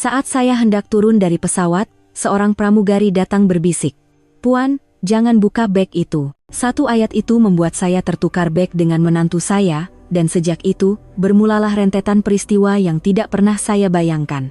Saat saya hendak turun dari pesawat, seorang pramugari datang berbisik. "Puan, jangan buka beg itu." Satu ayat itu membuat saya tertukar beg dengan menantu saya, dan sejak itu, bermulalah rentetan peristiwa yang tidak pernah saya bayangkan.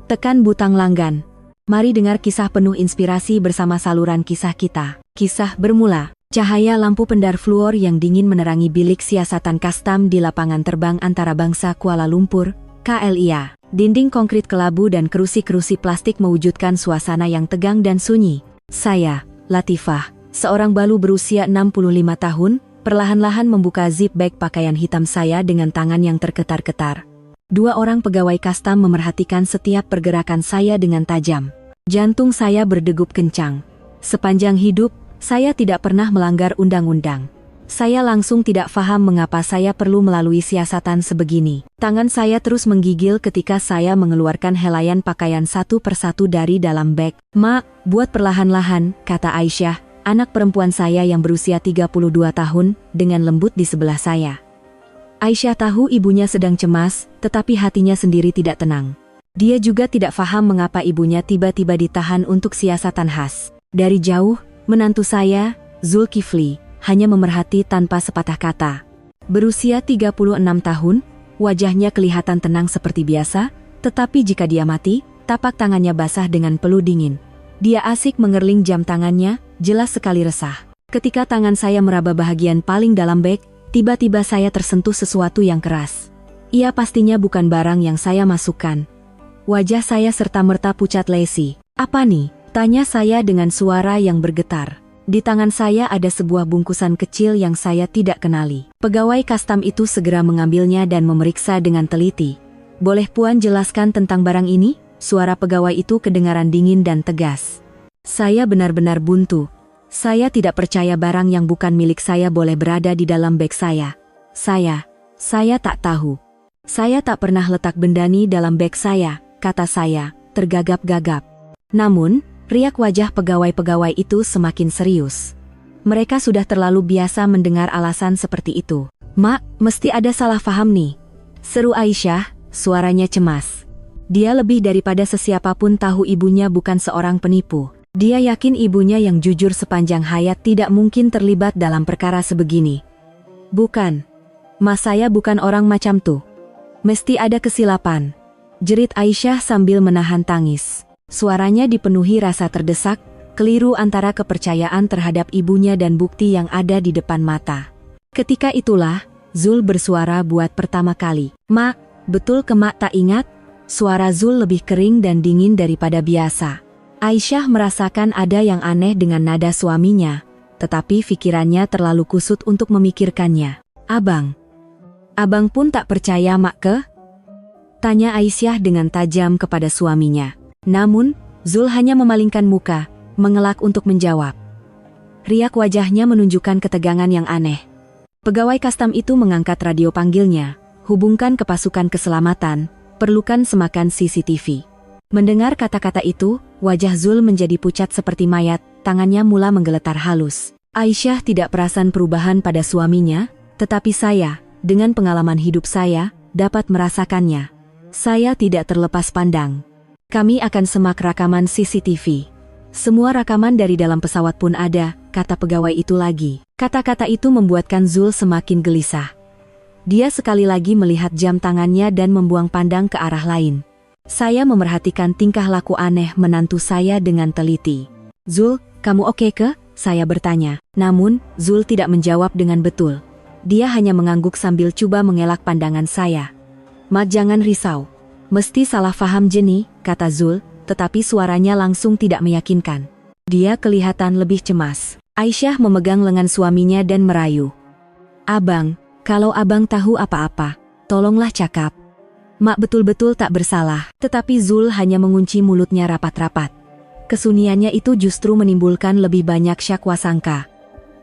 Tekan butang langgan. Mari dengar kisah penuh inspirasi bersama saluran kisah kita. Kisah bermula. Cahaya lampu pendar fluor yang dingin menerangi bilik siasatan kastam di lapangan terbang antarabangsa Kuala Lumpur, KLIA. Dinding konkrit kelabu dan kerusi-kerusi plastik mewujudkan suasana yang tegang dan sunyi. Saya, Latifah, seorang balu berusia 65 tahun, perlahan-lahan membuka zip bag pakaian hitam saya dengan tangan yang tergetar-getar. Dua orang pegawai kastam memerhatikan setiap pergerakan saya dengan tajam. Jantung saya berdegup kencang. Sepanjang hidup, saya tidak pernah melanggar undang-undang. Saya langsung tidak paham mengapa saya perlu melalui siasatan sebegini. Tangan saya terus menggigil ketika saya mengeluarkan helaian pakaian satu persatu dari dalam bag. "Mak, buat perlahan-lahan," kata Aisyah, anak perempuan saya yang berusia 32 tahun, dengan lembut di sebelah saya. Aisyah tahu ibunya sedang cemas, tetapi hatinya sendiri tidak tenang. Dia juga tidak paham mengapa ibunya tiba-tiba ditahan untuk siasatan khas. Dari jauh, menantu saya, Zulkifli, hanya memerhati tanpa sepatah kata. Berusia 36 tahun, wajahnya kelihatan tenang seperti biasa, tetapi jika dia mati, tapak tangannya basah dengan peluh dingin. Dia asik mengerling jam tangannya, jelas sekali resah. Ketika tangan saya meraba bahagian paling dalam bag, tiba-tiba saya tersentuh sesuatu yang keras. Ia pastinya bukan barang yang saya masukkan. Wajah saya serta-merta pucat lesi. "Apa nih?" tanya saya dengan suara yang bergetar. Di tangan saya ada sebuah bungkusan kecil yang saya tidak kenali. Pegawai kastam itu segera mengambilnya dan memeriksa dengan teliti. "Boleh Puan jelaskan tentang barang ini?" Suara pegawai itu kedengaran dingin dan tegas. Saya benar-benar buntu. Saya tidak percaya barang yang bukan milik saya boleh berada di dalam bag saya. Saya tak tahu. "Saya tak pernah letak benda ini dalam bag saya," kata saya, tergagap-gagap. Namun, riak wajah pegawai-pegawai itu semakin serius. Mereka sudah terlalu biasa mendengar alasan seperti itu. "Mak, mesti ada salah paham nih," seru Aisyah, suaranya cemas. Dia lebih daripada sesiapapun tahu ibunya bukan seorang penipu. Dia yakin ibunya yang jujur sepanjang hayat tidak mungkin terlibat dalam perkara sebegini. "Bukan. Mas, saya bukan orang macam tuh. Mesti ada kesilapan," jerit Aisyah sambil menahan tangis. Suaranya dipenuhi rasa terdesak, keliru antara kepercayaan terhadap ibunya dan bukti yang ada di depan mata. Ketika itulah, Zul bersuara buat pertama kali. "Mak, betul ke Mak tak ingat?" Suara Zul lebih kering dan dingin daripada biasa. Aisyah merasakan ada yang aneh dengan nada suaminya, tetapi pikirannya terlalu kusut untuk memikirkannya. Abang pun tak percaya Mak ke?" tanya Aisyah dengan tajam kepada suaminya. Namun, Zul hanya memalingkan muka, mengelak untuk menjawab. Riak wajahnya menunjukkan ketegangan yang aneh. Pegawai kastam itu mengangkat radio panggilnya. "Hubungkan ke pasukan keselamatan, perlukan semakan CCTV." Mendengar kata-kata itu, wajah Zul menjadi pucat seperti mayat, tangannya mula menggeletar halus. Aisyah tidak perasan perubahan pada suaminya, tetapi saya, dengan pengalaman hidup saya, dapat merasakannya. Saya tidak terlepas pandang. "Kami akan semak rakaman CCTV. Semua rakaman dari dalam pesawat pun ada," kata pegawai itu lagi. Kata-kata itu membuatkan Zul semakin gelisah. Dia sekali lagi melihat jam tangannya dan membuang pandang ke arah lain. Saya memerhatikan tingkah laku aneh menantu saya dengan teliti. "Zul, kamu oke ke?" saya bertanya. Namun, Zul tidak menjawab dengan betul. Dia hanya mengangguk sambil coba mengelak pandangan saya. "Mak, jangan risau. Mesti salah faham Jenny," kata Zul, tetapi suaranya langsung tidak meyakinkan. Dia kelihatan lebih cemas. Aisyah memegang lengan suaminya dan merayu. "Abang, kalau abang tahu apa-apa, tolonglah cakap. Mak betul-betul tak bersalah." Tetapi Zul hanya mengunci mulutnya rapat-rapat. Kesunyiannya itu justru menimbulkan lebih banyak syak wasangka.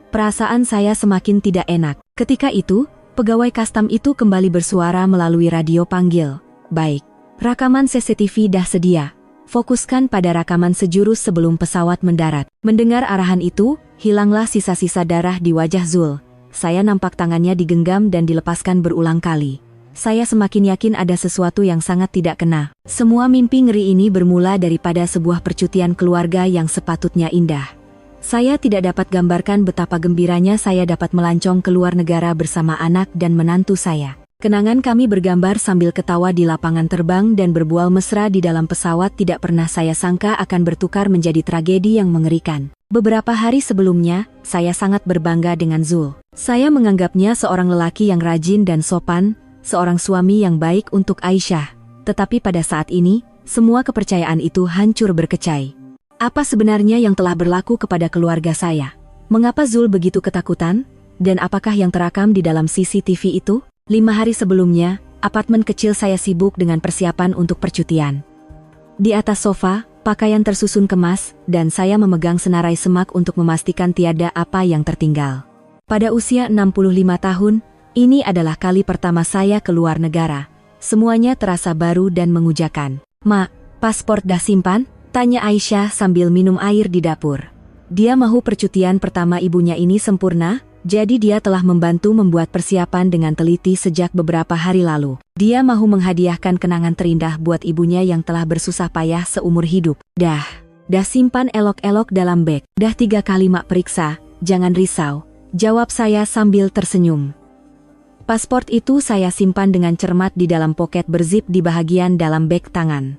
Perasaan saya semakin tidak enak. Ketika itu, pegawai kastam itu kembali bersuara melalui radio panggil. "Baik. Rakaman CCTV dah sedia. Fokuskan pada rakaman sejurus sebelum pesawat mendarat." Mendengar arahan itu, hilanglah sisa-sisa darah di wajah Zul. Saya nampak tangannya digenggam dan dilepaskan berulang kali. saya semakin yakin ada sesuatu yang sangat tidak kena. Semua mimpi ngeri ini bermula daripada sebuah percutian keluarga yang sepatutnya indah. Saya tidak dapat gambarkan betapa gembiranya saya dapat melancong ke luar negara bersama anak dan menantu saya. Kenangan kami bergambar sambil ketawa di lapangan terbang dan berbual mesra di dalam pesawat tidak pernah saya sangka akan bertukar menjadi tragedi yang mengerikan. Beberapa hari sebelumnya, saya sangat berbangga dengan Zul. Saya menganggapnya seorang lelaki yang rajin dan sopan, seorang suami yang baik untuk Aisyah. Tetapi pada saat ini, semua kepercayaan itu hancur berkecai. Apa sebenarnya yang telah berlaku kepada keluarga saya? Mengapa Zul begitu ketakutan? Dan apakah yang terekam di dalam CCTV itu? 5 hari sebelumnya, apartemen kecil saya sibuk dengan persiapan untuk percutian. Di atas sofa, pakaian tersusun kemas, dan saya memegang senarai semak untuk memastikan tiada apa yang tertinggal. Pada usia 65 tahun, ini adalah kali pertama saya keluar negara. Semuanya terasa baru dan mengujakan. "Mak, paspor dah simpan?" tanya Aisyah sambil minum air di dapur. Dia mahu percutian pertama ibunya ini sempurna, jadi dia telah membantu membuat persiapan dengan teliti sejak beberapa hari lalu. Dia mahu menghadiahkan kenangan terindah buat ibunya yang telah bersusah payah seumur hidup. Dah simpan elok-elok dalam beg. Dah 3 kali mak periksa, jangan risau, jawab saya sambil tersenyum. Paspor itu saya simpan dengan cermat di dalam poket berzip di bahagian dalam beg tangan.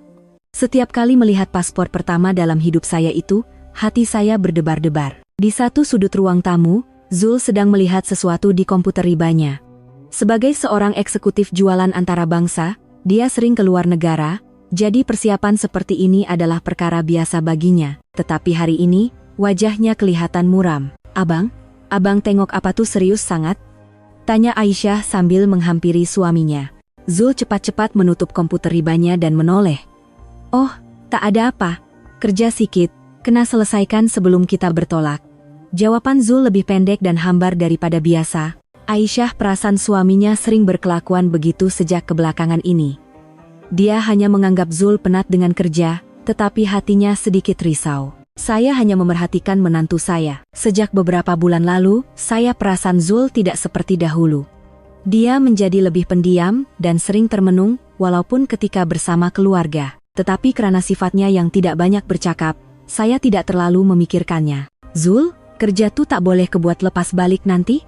Setiap kali melihat paspor pertama dalam hidup saya itu, hati saya berdebar-debar. Di satu sudut ruang tamu, Zul sedang melihat sesuatu di komputer ribanya. Sebagai seorang eksekutif jualan antara bangsa, dia sering keluar negara, jadi persiapan seperti ini adalah perkara biasa baginya. Tetapi hari ini, wajahnya kelihatan muram. Abang tengok apa tuh, serius sangat?" tanya Aisyah sambil menghampiri suaminya. Zul cepat-cepat menutup komputer ribanya dan menoleh. "Oh, tak ada apa. Kerja sikit, kena selesaikan sebelum kita bertolak." Jawaban Zul lebih pendek dan hambar daripada biasa. Aisyah perasan suaminya sering berkelakuan begitu sejak kebelakangan ini. Dia hanya menganggap Zul penat dengan kerja, tetapi hatinya sedikit risau. "Saya hanya memerhatikan menantu saya. Sejak beberapa bulan lalu, saya perasan Zul tidak seperti dahulu. Dia menjadi lebih pendiam dan sering termenung, walaupun ketika bersama keluarga. Tetapi karena sifatnya yang tidak banyak bercakap, saya tidak terlalu memikirkannya." "Zul, kerja tuh tak boleh kebuat lepas balik nanti?"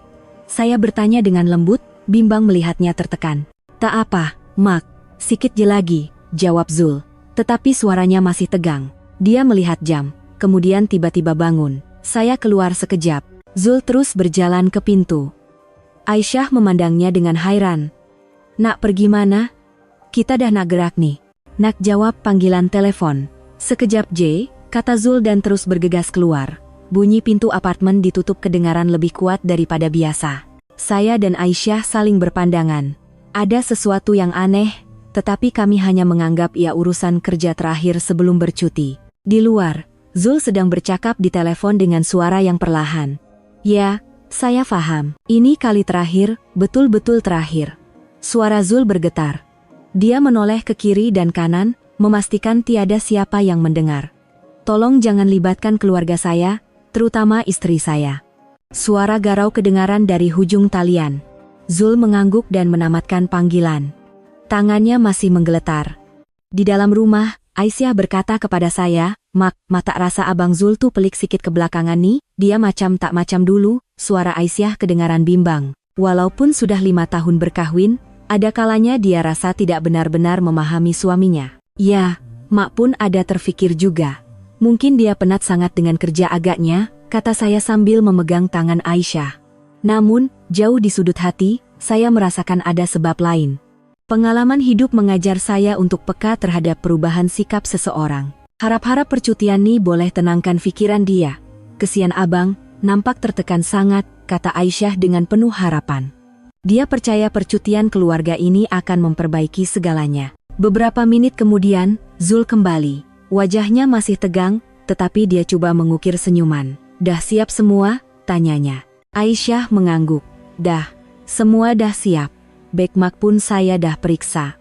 saya bertanya dengan lembut, bimbang melihatnya tertekan. "Tak apa, Mak, sikit je lagi," jawab Zul. Tetapi suaranya masih tegang. Dia melihat jam, kemudian tiba-tiba bangun. Saya keluar sekejap. Zul terus berjalan ke pintu. Aisyah memandangnya dengan hairan. "Nak pergi mana?" "Kita dah nak gerak nih." Nak jawab panggilan telepon. "Sekejap J," kata Zul dan terus bergegas keluar. Bunyi pintu apartemen ditutup kedengaran lebih kuat daripada biasa. Saya dan Aisyah saling berpandangan. Ada sesuatu yang aneh, tetapi kami hanya menganggap ia urusan kerja terakhir sebelum bercuti. Di luar, Zul sedang bercakap di telepon dengan suara yang perlahan. "Ya, saya faham. Ini kali terakhir, betul-betul terakhir." Suara Zul bergetar. Dia menoleh ke kiri dan kanan, memastikan tiada siapa yang mendengar. "Tolong jangan libatkan keluarga saya, terutama istri saya." Suara garau kedengaran dari hujung talian. Zul mengangguk dan menamatkan panggilan. Tangannya masih menggeletar. Di dalam rumah, Aisyah berkata kepada saya, "Mak, mata rasa abang Zul tuh pelik sikit ke belakangan nih, dia macam tak macam dulu." Suara Aisyah kedengaran bimbang. Walaupun sudah 5 tahun berkahwin, ada kalanya dia rasa tidak benar-benar memahami suaminya. "Ya, Mak pun ada terfikir juga. Mungkin dia penat sangat dengan kerja agaknya," kata saya sambil memegang tangan Aisyah. Namun, jauh di sudut hati, saya merasakan ada sebab lain. Pengalaman hidup mengajar saya untuk peka terhadap perubahan sikap seseorang. Harap-harap percutian ini boleh tenangkan pikiran dia. "Kesian abang, nampak tertekan sangat," kata Aisyah dengan penuh harapan. Dia percaya percutian keluarga ini akan memperbaiki segalanya. Beberapa menit kemudian, Zul kembali. Wajahnya masih tegang, tetapi dia coba mengukir senyuman. "Dah siap semua?" tanyanya. Aisyah mengangguk. "Dah, semua dah siap. Beg mak pun saya dah periksa."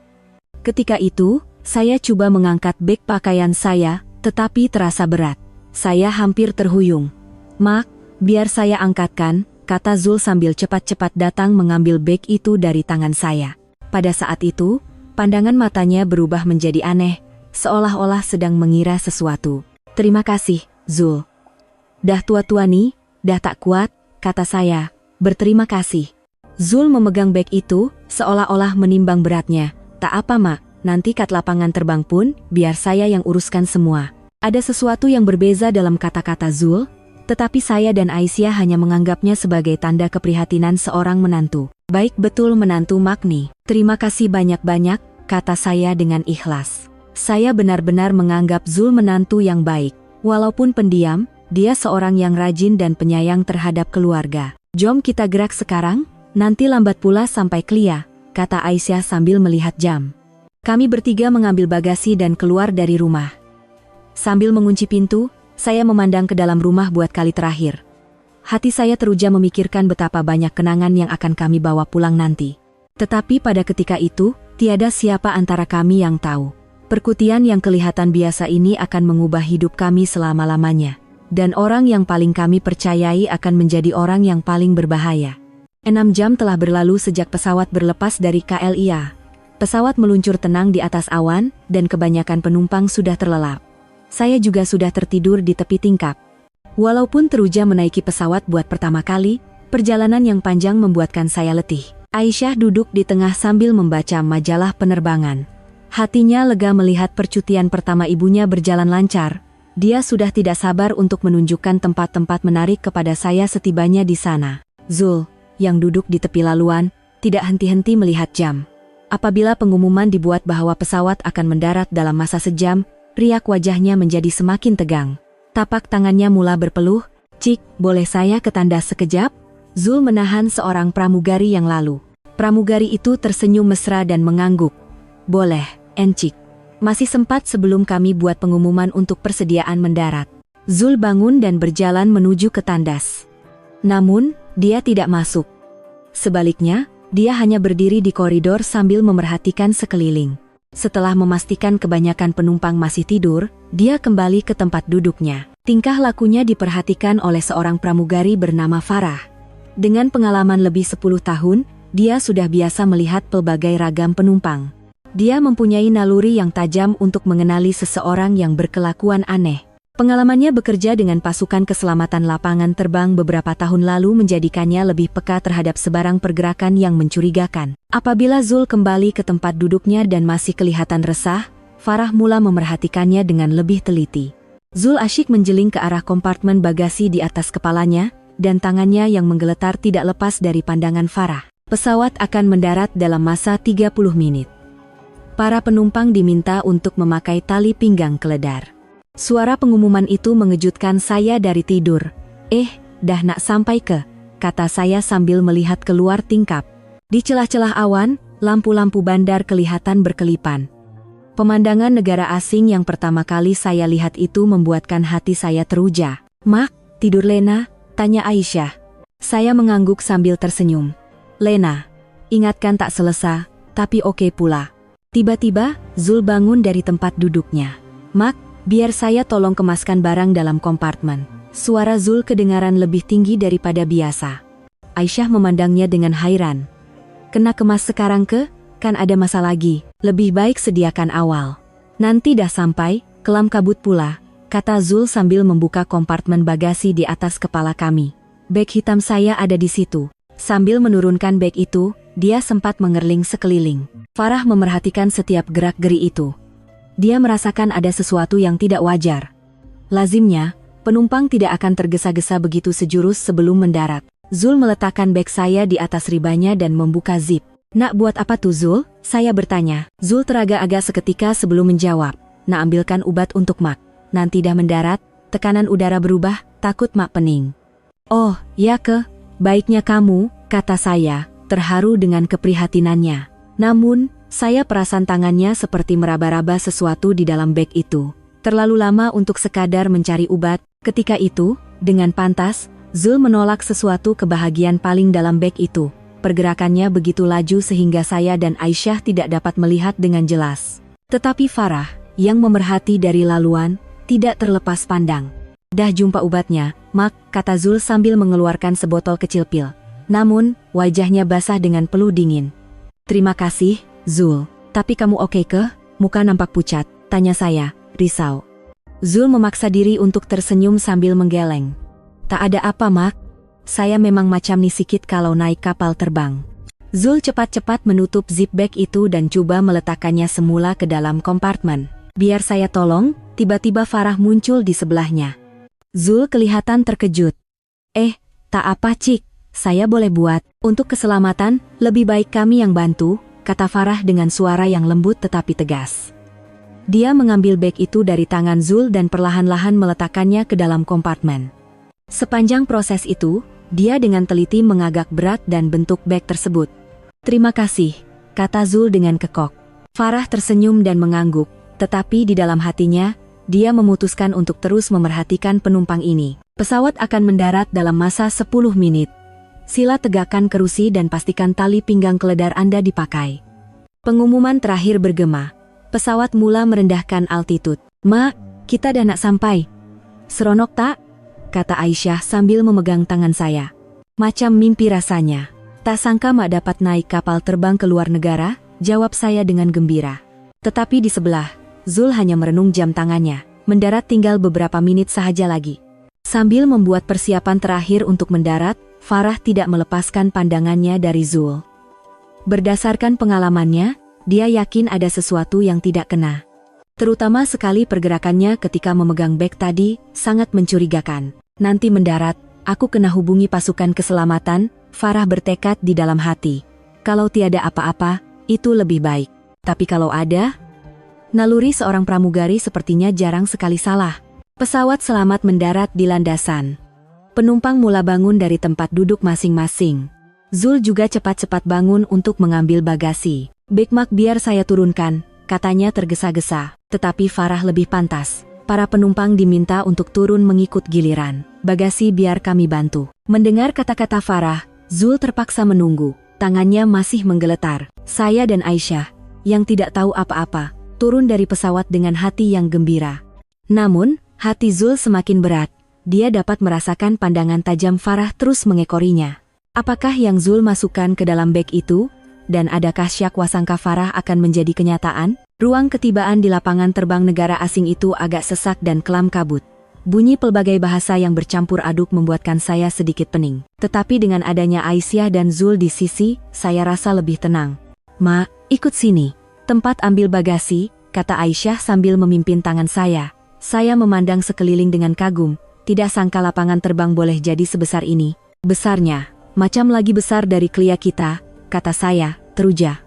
Ketika itu, saya coba mengangkat beg pakaian saya, tetapi terasa berat. Saya hampir terhuyung. "Mak, biar saya angkatkan," kata Zul sambil cepat-cepat datang mengambil beg itu dari tangan saya. Pada saat itu, pandangan matanya berubah menjadi aneh, seolah-olah sedang mengira sesuatu. Terima kasih, Zul. Dah tua-tua nih, dah tak kuat, kata saya. Berterima kasih. Zul memegang beg itu, seolah-olah menimbang beratnya. Tak apa mak, nanti kat lapangan terbang pun, biar saya yang uruskan semua. Ada sesuatu yang berbeza dalam kata-kata Zul, tetapi saya dan Aisyah hanya menganggapnya sebagai tanda keprihatinan seorang menantu. Baik betul menantu Magni. Terima kasih banyak-banyak, kata saya dengan ikhlas. Saya benar-benar menganggap Zul menantu yang baik. Walaupun pendiam, dia seorang yang rajin dan penyayang terhadap keluarga. Jom kita gerak sekarang, nanti lambat pula sampai Klia, kata Aisyah sambil melihat jam. Kami bertiga mengambil bagasi dan keluar dari rumah. Sambil mengunci pintu, saya memandang ke dalam rumah buat kali terakhir. Hati saya teruja memikirkan betapa banyak kenangan yang akan kami bawa pulang nanti. Tetapi pada ketika itu, tiada siapa antara kami yang tahu. Perkutian yang kelihatan biasa ini akan mengubah hidup kami selama-lamanya. Dan orang yang paling kami percayai akan menjadi orang yang paling berbahaya. 6 jam telah berlalu sejak pesawat berlepas dari KLIA. Pesawat meluncur tenang di atas awan, dan kebanyakan penumpang sudah terlelap. Saya juga sudah tertidur di tepi tingkap. Walaupun teruja menaiki pesawat buat pertama kali, perjalanan yang panjang membuatkan saya letih. Aisyah duduk di tengah sambil membaca majalah penerbangan. Hatinya lega melihat percutian pertama ibunya berjalan lancar. Dia sudah tidak sabar untuk menunjukkan tempat-tempat menarik kepada saya setibanya di sana. Zul, yang duduk di tepi laluan, tidak henti-henti melihat jam. Apabila pengumuman dibuat bahwa pesawat akan mendarat dalam masa sejam, riak wajahnya menjadi semakin tegang. Tapak tangannya mula berpeluh. Cik, boleh saya ke tandas sekejap? Zul menahan seorang pramugari yang lalu. Pramugari itu tersenyum mesra dan mengangguk. Boleh, Encik. Masih sempat sebelum kami buat pengumuman untuk persediaan mendarat. Zul bangun dan berjalan menuju ke tandas. Namun, dia tidak masuk. Sebaliknya, dia hanya berdiri di koridor sambil memerhatikan sekeliling. Setelah memastikan kebanyakan penumpang masih tidur, dia kembali ke tempat duduknya. Tingkah lakunya diperhatikan oleh seorang pramugari bernama Farah. Dengan pengalaman lebih 10 tahun, dia sudah biasa melihat pelbagai ragam penumpang. Dia mempunyai naluri yang tajam untuk mengenali seseorang yang berkelakuan aneh. Pengalamannya bekerja dengan pasukan keselamatan lapangan terbang beberapa tahun lalu menjadikannya lebih peka terhadap sebarang pergerakan yang mencurigakan. Apabila Zul kembali ke tempat duduknya dan masih kelihatan resah, Farah mula memerhatikannya dengan lebih teliti. Zul asyik menjeling ke arah kompartemen bagasi di atas kepalanya, dan tangannya yang menggeletar tidak lepas dari pandangan Farah. Pesawat akan mendarat dalam masa 30 menit. Para penumpang diminta untuk memakai tali pinggang keledar. Suara pengumuman itu mengejutkan saya dari tidur. Dah nak sampai ke, kata saya sambil melihat keluar tingkap. Di celah-celah awan, lampu-lampu bandar kelihatan berkelipan. Pemandangan negara asing yang pertama kali saya lihat itu membuatkan hati saya teruja. Mak, tidur Lena? Tanya Aisyah. Saya mengangguk sambil tersenyum. Lena, ingatkan tak selesai, tapi oke pula. Tiba-tiba, Zul bangun dari tempat duduknya. Mak, biar saya tolong kemaskan barang dalam kompartemen. Suara Zul kedengaran lebih tinggi daripada biasa. Aisyah memandangnya dengan hairan. Kena kemas sekarang ke? Kan ada masa lagi. Lebih baik sediakan awal. Nanti dah sampai, kelam kabut pula, kata Zul sambil membuka kompartemen bagasi di atas kepala kami. Beg hitam saya ada di situ. Sambil menurunkan beg itu, dia sempat mengerling sekeliling. Farah memerhatikan setiap gerak-geri itu. Dia merasakan ada sesuatu yang tidak wajar. Lazimnya, penumpang tidak akan tergesa-gesa begitu sejurus sebelum mendarat. Zul meletakkan beg saya di atas ribanya dan membuka zip. Nak buat apa tuh Zul? Saya bertanya. Zul teragak-agak seketika sebelum menjawab. Nak ambilkan obat untuk Mak. Nanti dah mendarat, tekanan udara berubah, takut Mak pening. Oh, ya ke? Baiknya kamu, kata saya, terharu dengan keprihatinannya. Namun, saya perasan tangannya seperti meraba-raba sesuatu di dalam beg itu. Terlalu lama untuk sekadar mencari obat. Ketika itu, dengan pantas, Zul menolak sesuatu kebahagiaan paling dalam beg itu. Pergerakannya begitu laju sehingga saya dan Aisyah tidak dapat melihat dengan jelas. Tetapi Farah, yang memerhati dari laluan, tidak terlepas pandang. Dah jumpa obatnya, Mak, kata Zul sambil mengeluarkan sebotol kecil pil. Namun, wajahnya basah dengan peluh dingin. Terima kasih, Zul. Tapi kamu oke ke? Muka nampak pucat, tanya saya, risau. Zul memaksa diri untuk tersenyum sambil menggeleng. Tak ada apa, Mak. Saya memang macam ni sikit kalau naik kapal terbang. Zul cepat-cepat menutup zip bag itu dan coba meletakkannya semula ke dalam kompartemen. Biar saya tolong, tiba-tiba Farah muncul di sebelahnya. Zul kelihatan terkejut. Tak apa, Cik. Saya boleh buat. Untuk keselamatan, lebih baik kami yang bantu, kata Farah dengan suara yang lembut tetapi tegas. Dia mengambil bag itu dari tangan Zul dan perlahan-lahan meletakkannya ke dalam kompartemen. Sepanjang proses itu, dia dengan teliti mengagak berat dan bentuk bag tersebut. Terima kasih, kata Zul dengan kekok. Farah tersenyum dan mengangguk, tetapi di dalam hatinya, dia memutuskan untuk terus memerhatikan penumpang ini. Pesawat akan mendarat dalam masa 10 menit. Sila tegakkan kerusi dan pastikan tali pinggang keledar Anda dipakai. Pengumuman terakhir bergema. Pesawat mula merendahkan altitude. Mak, kita dah nak sampai. Seronok tak? Kata Aisyah sambil memegang tangan saya. Macam mimpi rasanya. Tak sangka Mak dapat naik kapal terbang ke luar negara, jawab saya dengan gembira. Tetapi di sebelah, Zul hanya merenung jam tangannya. Mendarat tinggal beberapa menit sahaja lagi. Sambil membuat persiapan terakhir untuk mendarat, Farah tidak melepaskan pandangannya dari Zul. Berdasarkan pengalamannya, dia yakin ada sesuatu yang tidak kena. Terutama sekali pergerakannya ketika memegang bag tadi, sangat mencurigakan. Nanti mendarat, aku kena hubungi pasukan keselamatan, Farah bertekad di dalam hati. Kalau tiada apa-apa, itu lebih baik. Tapi kalau ada, naluri seorang pramugari sepertinya jarang sekali salah. Pesawat selamat mendarat di landasan. Penumpang mula bangun dari tempat duduk masing-masing. Zul juga cepat-cepat bangun untuk mengambil bagasi. Bag Mak biar saya turunkan, katanya tergesa-gesa. Tetapi Farah lebih pantas. Para penumpang diminta untuk turun mengikut giliran. Bagasi biar kami bantu. Mendengar kata-kata Farah, Zul terpaksa menunggu. Tangannya masih menggeletar. Saya dan Aisyah, yang tidak tahu apa-apa, turun dari pesawat dengan hati yang gembira. Namun, hati Zul semakin berat. Dia dapat merasakan pandangan tajam Farah terus mengekorinya. Apakah yang Zul masukkan ke dalam bag itu? Dan adakah syakwasangka Farah akan menjadi kenyataan? Ruang ketibaan di lapangan terbang negara asing itu agak sesak dan kelam kabut. Bunyi pelbagai bahasa yang bercampur aduk membuatkan saya sedikit pening. Tetapi dengan adanya Aisyah dan Zul di sisi, saya rasa lebih tenang. Ma, ikut sini. Tempat ambil bagasi, kata Aisyah sambil memimpin tangan saya. Saya memandang sekeliling dengan kagum. Tidak sangka lapangan terbang boleh jadi sebesar ini. Besarnya, macam lagi besar dari kelia kita, kata saya, teruja.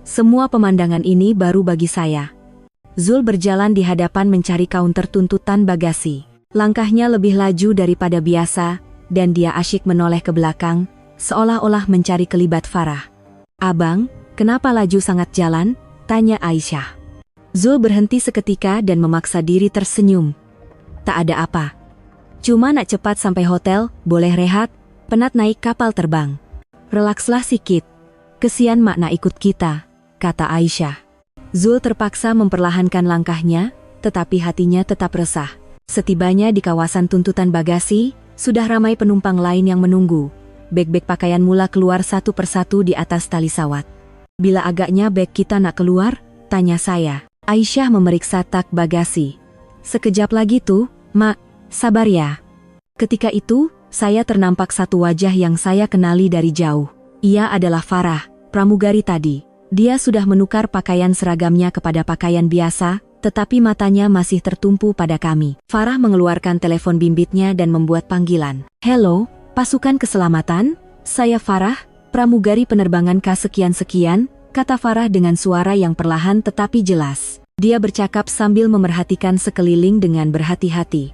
Semua pemandangan ini baru bagi saya. Zul berjalan di hadapan mencari kaunter tuntutan bagasi. Langkahnya lebih laju daripada biasa, dan dia asyik menoleh ke belakang, seolah-olah mencari kelibat Farah. Abang, kenapa laju sangat jalan? Tanya Aisyah. Zul berhenti seketika dan memaksa diri tersenyum. Tak ada apa. Cuma nak cepat sampai hotel, boleh rehat, penat naik kapal terbang. Relakslah sikit. Kesian mak nak ikut kita, kata Aisyah. Zul terpaksa memperlahankan langkahnya, tetapi hatinya tetap resah. Setibanya di kawasan tuntutan bagasi, sudah ramai penumpang lain yang menunggu. Beg-beg pakaian mula keluar satu persatu di atas tali sawat. Bila agaknya beg kita nak keluar? Tanya saya. Aisyah memeriksa tak bagasi. Sekejap lagi tuh, Mak. Sabar ya. Ketika itu, saya ternampak satu wajah yang saya kenali dari jauh. Ia adalah Farah, pramugari tadi. Dia sudah menukar pakaian seragamnya kepada pakaian biasa, tetapi matanya masih tertumpu pada kami. Farah mengeluarkan telepon bimbitnya dan membuat panggilan. Halo, pasukan keselamatan? Saya Farah, pramugari penerbangan kesekian-sekian, kata Farah dengan suara yang perlahan tetapi jelas. Dia bercakap sambil memerhatikan sekeliling dengan berhati-hati.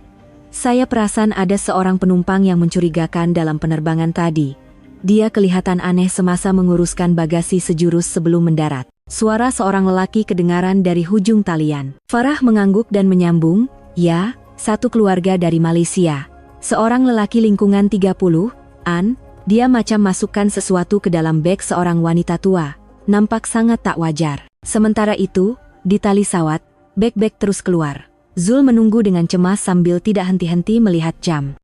Saya perasan ada seorang penumpang yang mencurigakan dalam penerbangan tadi. Dia kelihatan aneh semasa menguruskan bagasi sejurus sebelum mendarat. Suara seorang lelaki kedengaran dari hujung talian. Farah mengangguk dan menyambung, ya, satu keluarga dari Malaysia. Seorang lelaki lingkungan 30-an, dia macam masukkan sesuatu ke dalam beg seorang wanita tua. Nampak sangat tak wajar. Sementara itu, di tali sawat, beg-beg terus keluar. Zul menunggu dengan cemas sambil tidak henti-henti melihat jam.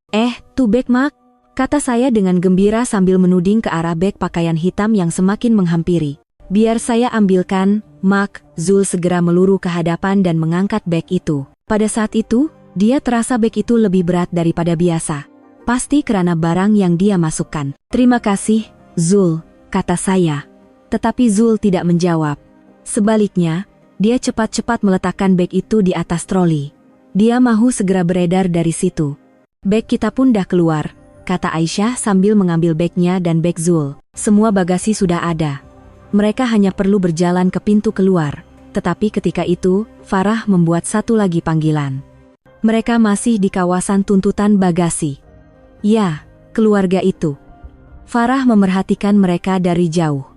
Tuh beg Mak, kata saya dengan gembira sambil menuding ke arah beg pakaian hitam yang semakin menghampiri. Biar saya ambilkan, Mak. Zul segera meluruh ke hadapan dan mengangkat beg itu. Pada saat itu, dia terasa beg itu lebih berat daripada biasa. Pasti karena barang yang dia masukkan. Terima kasih, Zul, kata saya. Tetapi Zul tidak menjawab. Sebaliknya, dia cepat-cepat meletakkan beg itu di atas troli. Dia mahu segera beredar dari situ. Beg kita pun dah keluar, kata Aisyah sambil mengambil begnya dan beg Zul. Semua bagasi sudah ada. Mereka hanya perlu berjalan ke pintu keluar. Tetapi ketika itu, Farah membuat satu lagi panggilan. Mereka masih di kawasan tuntutan bagasi. Ya, keluarga itu. Farah memerhatikan mereka dari jauh.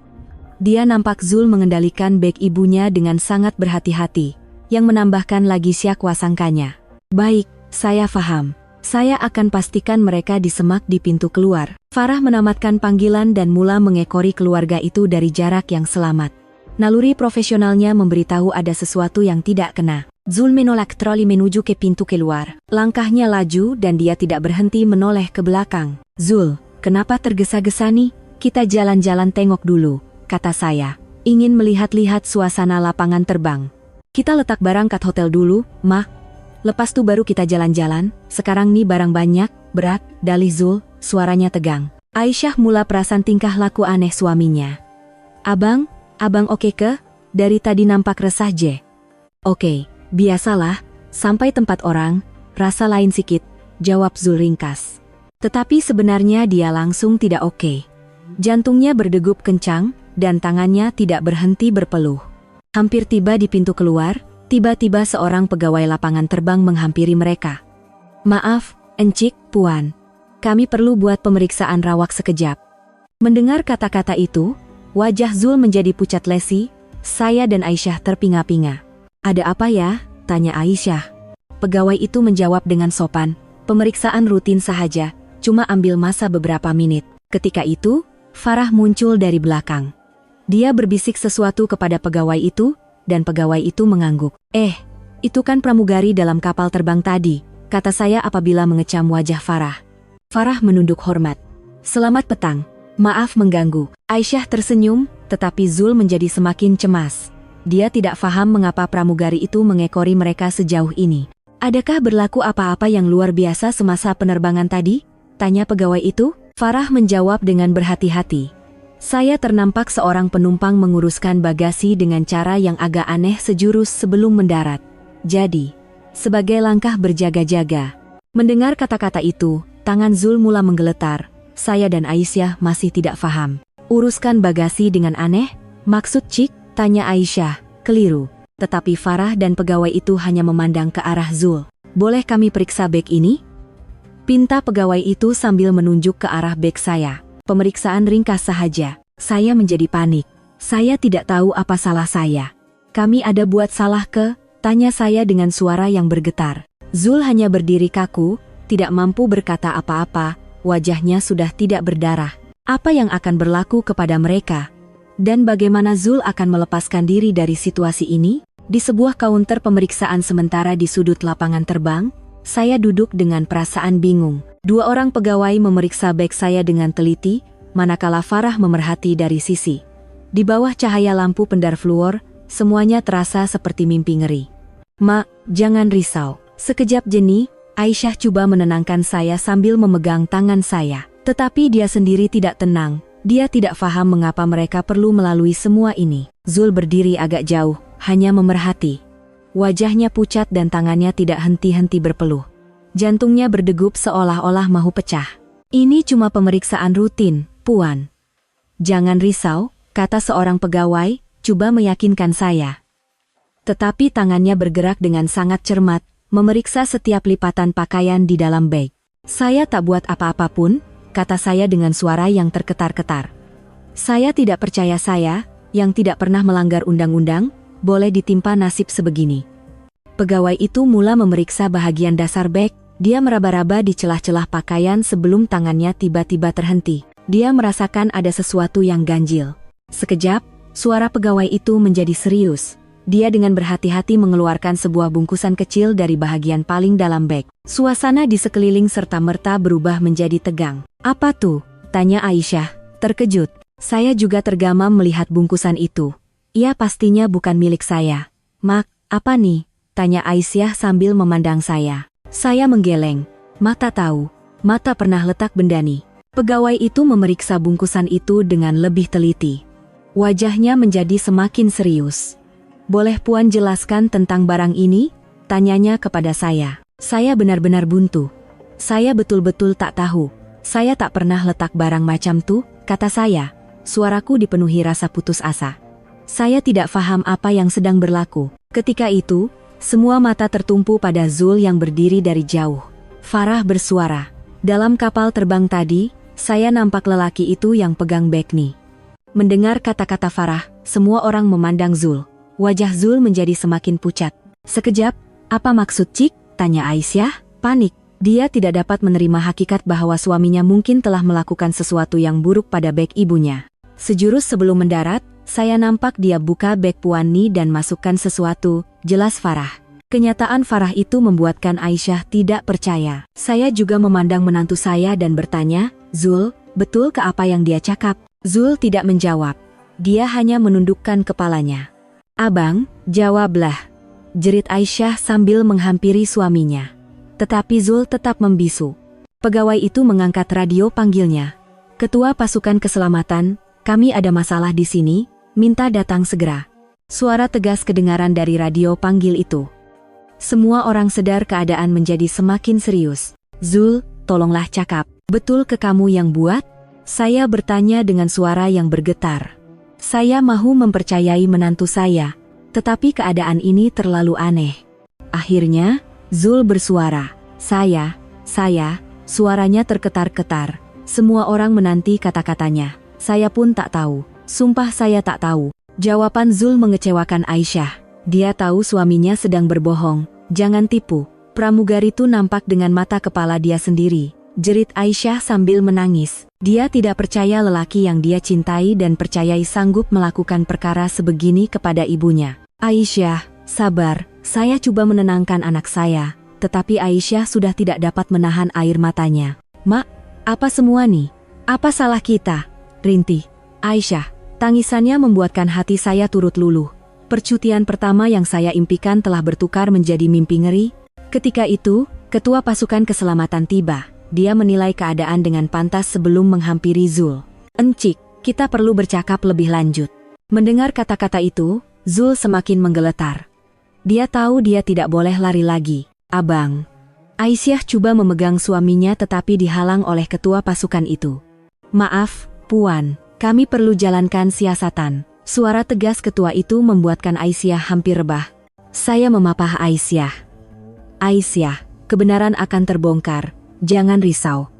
Dia nampak Zul mengendalikan beg ibunya dengan sangat berhati-hati, yang menambahkan lagi syakwasangkanya. Baik, saya faham. Saya akan pastikan mereka disemak di pintu keluar. Farah menamatkan panggilan dan mula mengekori keluarga itu dari jarak yang selamat. Naluri profesionalnya memberitahu ada sesuatu yang tidak kena. Zul menolak troli menuju ke pintu keluar. Langkahnya laju dan dia tidak berhenti menoleh ke belakang. Zul, kenapa tergesa-gesa nih? Kita jalan-jalan tengok dulu, kata saya. Ingin melihat-lihat suasana lapangan terbang. Kita letak barang kat hotel dulu, Ma. Lepas tu baru kita jalan-jalan. Sekarang nih barang banyak, berat, dalih Zul, suaranya tegang. Aisyah mula perasan tingkah laku aneh suaminya. Abang oke ke? Dari tadi nampak resah je. Oke, biasalah, sampai tempat orang, rasa lain sikit, jawab Zul ringkas. Tetapi sebenarnya dia langsung tidak oke. Jantungnya berdegup kencang, dan tangannya tidak berhenti berpeluh. Hampir tiba di pintu keluar, tiba-tiba seorang pegawai lapangan terbang menghampiri mereka. Maaf, Encik, Puan. Kami perlu buat pemeriksaan rawak sekejap. Mendengar kata-kata itu, wajah Zul menjadi pucat lesi. Saya dan Aisyah terpinga-pinga. Ada apa ya? Tanya Aisyah. Pegawai itu menjawab dengan sopan. Pemeriksaan rutin sahaja, cuma ambil masa beberapa menit. Ketika itu, Farah muncul dari belakang. Dia berbisik sesuatu kepada pegawai itu, dan pegawai itu mengangguk. Itu kan pramugari dalam kapal terbang tadi, kata saya apabila mengecam wajah Farah. Farah menunduk hormat. Selamat petang. Maaf mengganggu. Aisyah tersenyum, tetapi Zul menjadi semakin cemas. Dia tidak paham mengapa pramugari itu mengekori mereka sejauh ini. Adakah berlaku apa-apa yang luar biasa semasa penerbangan tadi? Tanya pegawai itu. Farah menjawab dengan berhati-hati. Saya ternampak seorang penumpang menguruskan bagasi dengan cara yang agak aneh sejurus sebelum mendarat. Jadi, sebagai langkah berjaga-jaga. Mendengar kata-kata itu, tangan Zul mula menggeletar. Saya dan Aisyah masih tidak paham. Uruskan bagasi dengan aneh? Maksud Cik? Tanya Aisyah. Keliru. Tetapi Farah dan pegawai itu hanya memandang ke arah Zul. Boleh kami periksa beg ini? Pinta pegawai itu sambil menunjuk ke arah beg saya. Pemeriksaan ringkas sahaja. Saya menjadi panik. Saya tidak tahu apa salah saya. Kami ada buat salah ke? Tanya saya dengan suara yang bergetar. Zul hanya berdiri kaku, tidak mampu berkata apa-apa, wajahnya sudah tidak berdarah. Apa yang akan berlaku kepada mereka? Dan bagaimana Zul akan melepaskan diri dari situasi ini? Di sebuah kaunter pemeriksaan sementara di sudut lapangan terbang, saya duduk dengan perasaan bingung. Dua orang pegawai memeriksa beg saya dengan teliti, manakala Farah memerhati dari sisi. Di bawah cahaya lampu pendar fluor, semuanya terasa seperti mimpi ngeri. Ma, jangan risau. Sekejap jeni, Aisyah coba menenangkan saya sambil memegang tangan saya. Tetapi dia sendiri tidak tenang. Dia tidak paham mengapa mereka perlu melalui semua ini. Zul berdiri agak jauh, hanya memerhati. Wajahnya pucat dan tangannya tidak henti-henti berpeluh. Jantungnya berdegup seolah-olah mahu pecah. Ini cuma pemeriksaan rutin, Puan. Jangan risau, kata seorang pegawai, coba meyakinkan saya. Tetapi tangannya bergerak dengan sangat cermat, memeriksa setiap lipatan pakaian di dalam beg. Saya tak buat apa-apa pun, kata saya dengan suara yang terketar-ketar. Saya tidak percaya saya, yang tidak pernah melanggar undang-undang, boleh ditimpa nasib sebegini. Pegawai itu mula memeriksa bahagian dasar beg. Dia meraba-raba di celah-celah pakaian sebelum tangannya tiba-tiba terhenti. Dia merasakan ada sesuatu yang ganjil. Sekejap, suara pegawai itu menjadi serius. Dia dengan berhati-hati mengeluarkan sebuah bungkusan kecil dari bahagian paling dalam beg. Suasana di sekeliling serta-merta berubah menjadi tegang. Apa tuh? Tanya Aisyah, terkejut. Saya juga tergamam melihat bungkusan itu. Ia pastinya bukan milik saya. Mak, apa nih? Tanya Aisyah sambil memandang saya. Saya menggeleng. Mata tahu. Mata pernah letak benda nih. Pegawai itu memeriksa bungkusan itu dengan lebih teliti. Wajahnya menjadi semakin serius. Boleh Puan jelaskan tentang barang ini? Tanyanya kepada saya. Saya benar-benar buntu. Saya betul-betul tak tahu. Saya tak pernah letak barang macam tuh, kata saya. Suaraku dipenuhi rasa putus asa. Saya tidak paham apa yang sedang berlaku. Ketika itu, semua mata tertumpu pada Zul yang berdiri dari jauh. Farah bersuara. Dalam kapal terbang tadi, saya nampak lelaki itu yang pegang bag nih. Mendengar kata-kata Farah, semua orang memandang Zul. Wajah Zul menjadi semakin pucat. Sekejap, apa maksud Cik? Tanya Aisyah, panik. Dia tidak dapat menerima hakikat bahwa suaminya mungkin telah melakukan sesuatu yang buruk pada bag ibunya. Sejurus sebelum mendarat, saya nampak dia buka bag Puan Ni dan masukkan sesuatu, jelas Farah. Kenyataan Farah itu membuatkan Aisyah tidak percaya. Saya juga memandang menantu saya dan bertanya, Zul, betul ke apa yang dia cakap? Zul tidak menjawab. Dia hanya menundukkan kepalanya. Abang, jawablah, jerit Aisyah sambil menghampiri suaminya. Tetapi Zul tetap membisu. Pegawai itu mengangkat radio panggilnya. Ketua Pasukan Keselamatan, kami ada masalah di sini, minta datang segera. Suara tegas kedengaran dari radio panggil itu. Semua orang sadar keadaan menjadi semakin serius. Zul, tolonglah cakap, betul ke kamu yang buat? Saya bertanya dengan suara yang bergetar. Saya mahu mempercayai menantu saya, tetapi keadaan ini terlalu aneh. Akhirnya, Zul bersuara. Saya, suaranya terketar-ketar. Semua orang menanti kata-katanya. Saya pun tak tahu. Sumpah saya tak tahu. Jawaban Zul mengecewakan Aisyah. Dia tahu suaminya sedang berbohong. Jangan tipu. Pramugari itu nampak dengan mata kepala dia sendiri. Jerit Aisyah sambil menangis. Dia tidak percaya lelaki yang dia cintai dan percayai sanggup melakukan perkara sebegini kepada ibunya. Aisyah, sabar. Saya coba menenangkan anak saya. Tetapi Aisyah sudah tidak dapat menahan air matanya. Mak, apa semua nih? Apa salah kita? Rintih Aisyah. Tangisannya membuatkan hati saya turut luluh. Percutian pertama yang saya impikan telah bertukar menjadi mimpi ngeri. Ketika itu, Ketua Pasukan Keselamatan tiba. Dia menilai keadaan dengan pantas sebelum menghampiri Zul. Encik, kita perlu bercakap lebih lanjut. Mendengar kata-kata itu, Zul semakin menggeletar. Dia tahu dia tidak boleh lari lagi. Abang. Aisyah coba memegang suaminya tetapi dihalang oleh ketua pasukan itu. Maaf, Puan, kami perlu jalankan siasatan. Suara tegas ketua itu membuatkan Aisyah hampir rebah. Saya memapah Aisyah. Aisyah, kebenaran akan terbongkar, jangan risau.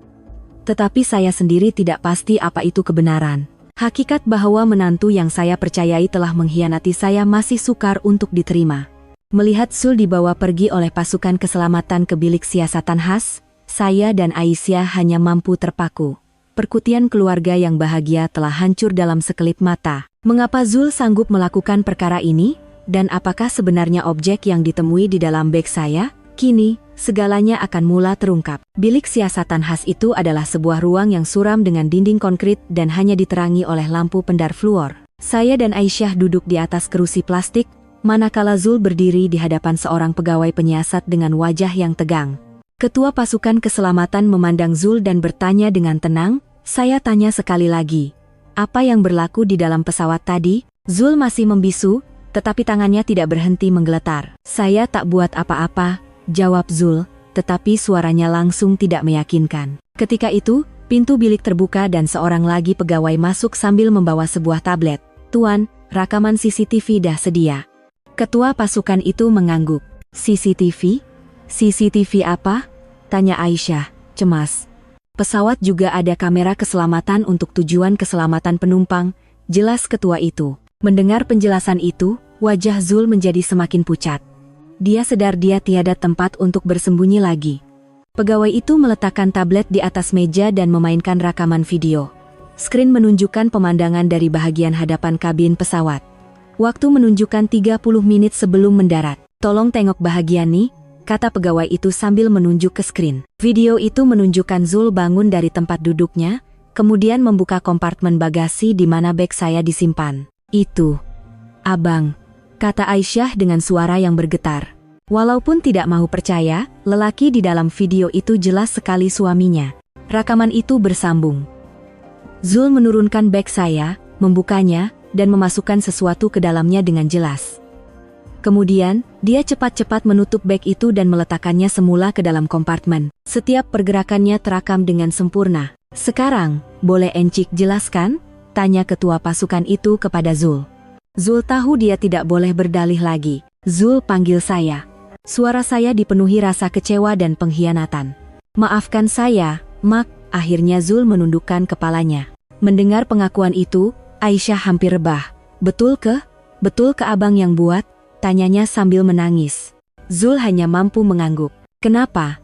Tetapi saya sendiri tidak pasti apa itu kebenaran. Hakikat bahwa menantu yang saya percayai telah mengkhianati saya masih sukar untuk diterima. Melihat Zul dibawa pergi oleh pasukan keselamatan ke bilik siasatan khas, saya dan Aisyah hanya mampu terpaku. Perkutian keluarga yang bahagia telah hancur dalam sekelip mata. Mengapa Zul sanggup melakukan perkara ini? Dan apakah sebenarnya objek yang ditemui di dalam beg saya? Kini, segalanya akan mula terungkap. Bilik siasatan khas itu adalah sebuah ruang yang suram dengan dinding konkrit dan hanya diterangi oleh lampu pendar fluor. Saya dan Aisyah duduk di atas kerusi plastik, manakala Zul berdiri di hadapan seorang pegawai penyiasat dengan wajah yang tegang. Ketua Pasukan Keselamatan memandang Zul dan bertanya dengan tenang, saya tanya sekali lagi. Apa yang berlaku di dalam pesawat tadi? Zul masih membisu, tetapi tangannya tidak berhenti menggeletar. Saya tak buat apa-apa, jawab Zul, tetapi suaranya langsung tidak meyakinkan. Ketika itu, pintu bilik terbuka dan seorang lagi pegawai masuk sambil membawa sebuah tablet. Tuan, rakaman CCTV dah sedia. Ketua pasukan itu mengangguk. CCTV? CCTV apa? Tanya Aisyah, cemas. Pesawat juga ada kamera keselamatan untuk tujuan keselamatan penumpang, jelas ketua itu. Mendengar penjelasan itu, wajah Zul menjadi semakin pucat. Dia sadar dia tiada tempat untuk bersembunyi lagi. Pegawai itu meletakkan tablet di atas meja dan memainkan rakaman video. Skrin menunjukkan pemandangan dari bahagian hadapan kabin pesawat. Waktu menunjukkan 30 menit sebelum mendarat. Tolong tengok bahagian nih, kata pegawai itu sambil menunjuk ke skrin. Video itu menunjukkan Zul bangun dari tempat duduknya, kemudian membuka kompartemen bagasi di mana beg saya disimpan. Itu, Abang, kata Aisyah dengan suara yang bergetar. Walaupun tidak mau percaya, lelaki di dalam video itu jelas sekali suaminya. Rekaman itu bersambung. Zul menurunkan beg saya, membukanya, dan memasukkan sesuatu ke dalamnya dengan jelas. Kemudian, dia cepat-cepat menutup beg itu dan meletakkannya semula ke dalam kompartemen. Setiap pergerakannya terakam dengan sempurna. Sekarang, boleh Encik jelaskan? Tanya ketua pasukan itu kepada Zul. Zul tahu dia tidak boleh berdalih lagi. Zul panggil saya. Suara saya dipenuhi rasa kecewa dan pengkhianatan. Maafkan saya, Mak. Akhirnya Zul menundukkan kepalanya. Mendengar pengakuan itu, Aisyah hampir rebah. Betul ke abang yang buat? Tanyanya sambil menangis. Zul hanya mampu mengangguk. Kenapa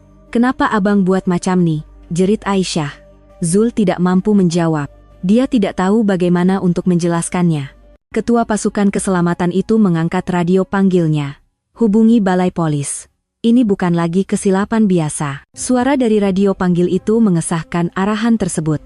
abang buat macam ni? Jerit Aisyah. Zul tidak mampu menjawab. Dia tidak tahu bagaimana untuk menjelaskannya. Ketua pasukan keselamatan itu mengangkat radio panggilnya. Hubungi balai polis. Ini bukan lagi kesilapan biasa. Suara dari radio panggil itu mengesahkan arahan tersebut.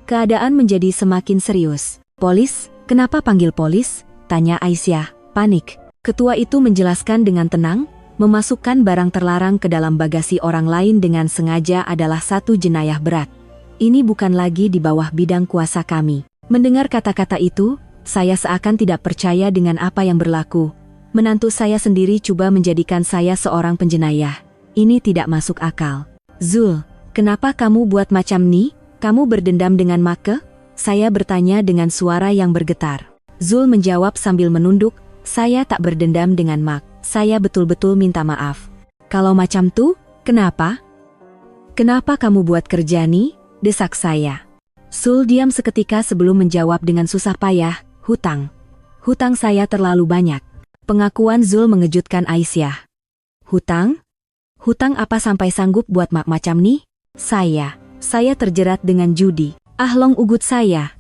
Keadaan menjadi semakin serius. Polis? Kenapa panggil polis? Tanya Aisyah, panik. Ketua itu menjelaskan dengan tenang, memasukkan barang terlarang ke dalam bagasi orang lain dengan sengaja adalah satu jenayah berat. Ini bukan lagi di bawah bidang kuasa kami. Mendengar kata-kata itu, saya seakan tidak percaya dengan apa yang berlaku. Menantu saya sendiri coba menjadikan saya seorang penjenayah. Ini tidak masuk akal. Zul, kenapa kamu buat macam ni? Kamu berdendam dengan Make? Saya bertanya dengan suara yang bergetar. Zul menjawab sambil menunduk, saya tak berdendam dengan Mak. Saya betul-betul minta maaf. Kalau macam tuh, kenapa? Kenapa kamu buat kerja ni? Desak saya. Zul diam seketika sebelum menjawab dengan susah payah, hutang. Hutang saya terlalu banyak. Pengakuan Zul mengejutkan Aisyah. Hutang? Hutang apa sampai sanggup buat Mak macam ni? Saya terjerat dengan judi. Ahlong ugut saya.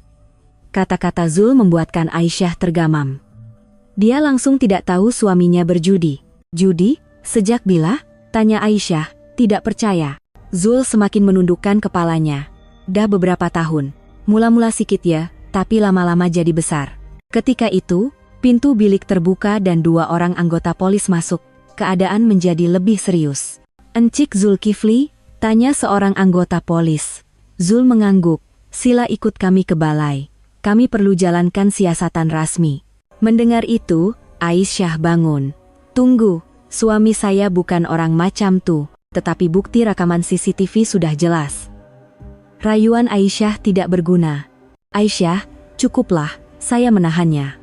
Kata-kata Zul membuatkan Aisyah tergamam. Dia langsung tidak tahu suaminya berjudi. Judi? Sejak bila? Tanya Aisyah, tidak percaya. Zul semakin menundukkan kepalanya. Dah beberapa tahun. Mula-mula sikit ya, tapi lama-lama jadi besar. Ketika itu, pintu bilik terbuka dan 2 orang anggota polis masuk. Keadaan menjadi lebih serius. Encik Zulkifli? Tanya seorang anggota polis. Zul mengangguk. Sila ikut kami ke balai. Kami perlu jalankan siasatan rasmi. Mendengar itu, Aisyah bangun. Tunggu, suami saya bukan orang macam tuh, tetapi bukti rekaman CCTV sudah jelas. Rayuan Aisyah tidak berguna. Aisyah, cukuplah, saya menahannya.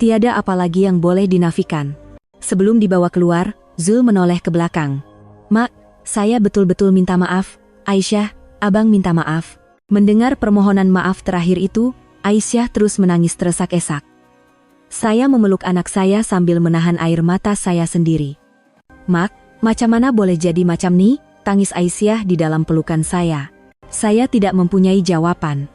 Tiada apa lagi yang boleh dinafikan. Sebelum dibawa keluar, Zul menoleh ke belakang. Mak, saya betul-betul minta maaf. Aisyah, abang minta maaf. Mendengar permohonan maaf terakhir itu, Aisyah terus menangis teresak-esak. Saya memeluk anak saya sambil menahan air mata saya sendiri. Mak, macam mana boleh jadi macam ni? Tangis Aisyah di dalam pelukan saya. Saya tidak mempunyai jawaban.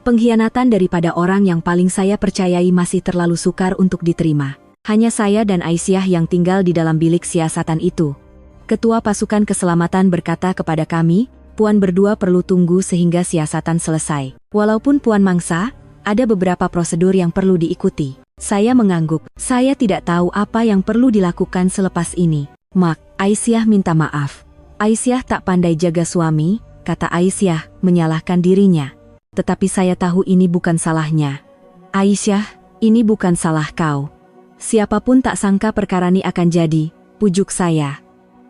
Pengkhianatan daripada orang yang paling saya percayai masih terlalu sukar untuk diterima. Hanya saya dan Aisyah yang tinggal di dalam bilik siasatan itu. Ketua pasukan keselamatan berkata kepada kami, Puan berdua perlu tunggu sehingga siasatan selesai. Walaupun Puan mangsa, ada beberapa prosedur yang perlu diikuti. Saya mengangguk. Saya tidak tahu apa yang perlu dilakukan selepas ini. Mak, Aisyah minta maaf. Aisyah tak pandai jaga suami, kata Aisyah, menyalahkan dirinya. Tetapi saya tahu ini bukan salahnya. Aisyah, ini bukan salah kau. Siapapun tak sangka perkara ini akan jadi, pujuk saya.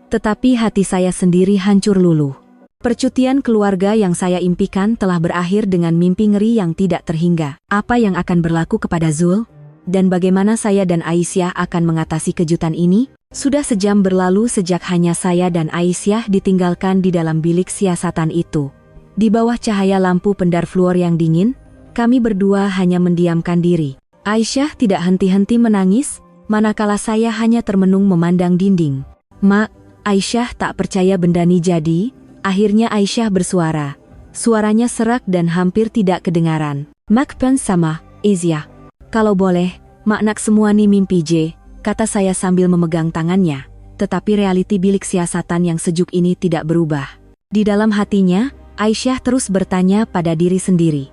Tetapi hati saya sendiri hancur luluh. Percutian keluarga yang saya impikan telah berakhir dengan mimpi ngeri yang tidak terhingga. Apa yang akan berlaku kepada Zul? Dan bagaimana saya dan Aisyah akan mengatasi kejutan ini? Sudah sejam berlalu sejak hanya saya dan Aisyah ditinggalkan di dalam bilik siasatan itu. Di bawah cahaya lampu pendar fluor yang dingin, kami berdua hanya mendiamkan diri. Aisyah tidak henti-henti menangis, manakala saya hanya termenung memandang dinding. Mak, Aisyah tak percaya benda ni jadi. Akhirnya Aisyah bersuara. Suaranya serak dan hampir tidak kedengaran. Mak pen sama, Izya. Kalau boleh, mak nak semua ni mimpi je, kata saya sambil memegang tangannya. Tetapi realiti bilik siasatan yang sejuk ini tidak berubah. Di dalam hatinya, Aisyah terus bertanya pada diri sendiri.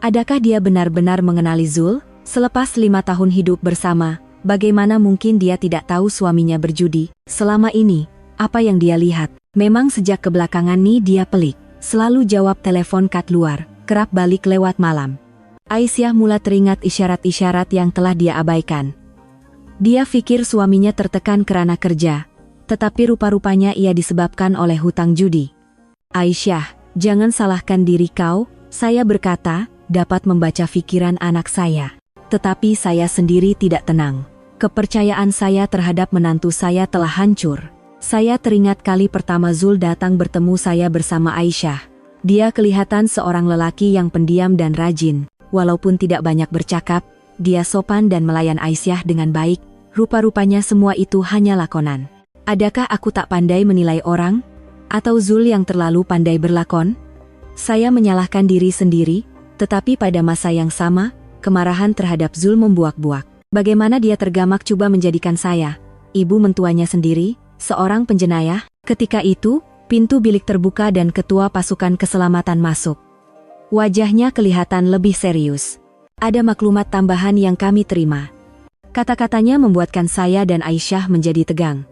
Adakah dia benar-benar mengenali Zul? Selepas 5 tahun hidup bersama, bagaimana mungkin dia tidak tahu suaminya berjudi? Selama ini, apa yang dia lihat? Memang sejak kebelakangan nih dia pelik. Selalu jawab telepon kat luar, kerap balik lewat malam. Aisyah mulai teringat isyarat-isyarat yang telah dia abaikan. Dia pikir suaminya tertekan karena kerja, tetapi rupa-rupanya ia disebabkan oleh hutang judi. Aisyah, jangan salahkan diri kau, saya berkata, dapat membaca pikiran anak saya. Tetapi saya sendiri tidak tenang. Kepercayaan saya terhadap menantu saya telah hancur. Saya teringat kali pertama Zul datang bertemu saya bersama Aisyah. Dia kelihatan seorang lelaki yang pendiam dan rajin. Walaupun tidak banyak bercakap, dia sopan dan melayan Aisyah dengan baik. Rupa-rupanya semua itu hanya lakonan. Adakah aku tak pandai menilai orang? Atau Zul yang terlalu pandai berlakon? Saya menyalahkan diri sendiri, tetapi pada masa yang sama, kemarahan terhadap Zul membuak-buak. Bagaimana dia tergamak coba menjadikan saya, ibu mentuanya sendiri, seorang penjenayah? Ketika itu, pintu bilik terbuka dan ketua pasukan keselamatan masuk. Wajahnya kelihatan lebih serius. Ada maklumat tambahan yang kami terima. Kata-katanya membuatkan saya dan Aisyah menjadi tegang.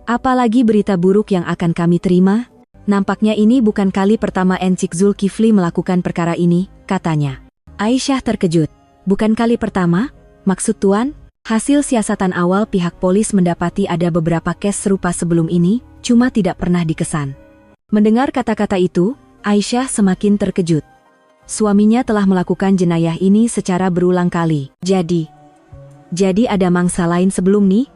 Apalagi berita buruk yang akan kami terima? Nampaknya ini bukan kali pertama Encik Zulkifli melakukan perkara ini, katanya. Aisyah terkejut. Bukan kali pertama? Maksud Tuan? Hasil siasatan awal pihak polis mendapati ada beberapa kes serupa sebelum ini, cuma tidak pernah dikesan. Mendengar kata-kata itu, Aisyah semakin terkejut. Suaminya telah melakukan jenayah ini secara berulang kali. Jadi ada mangsa lain sebelum nih?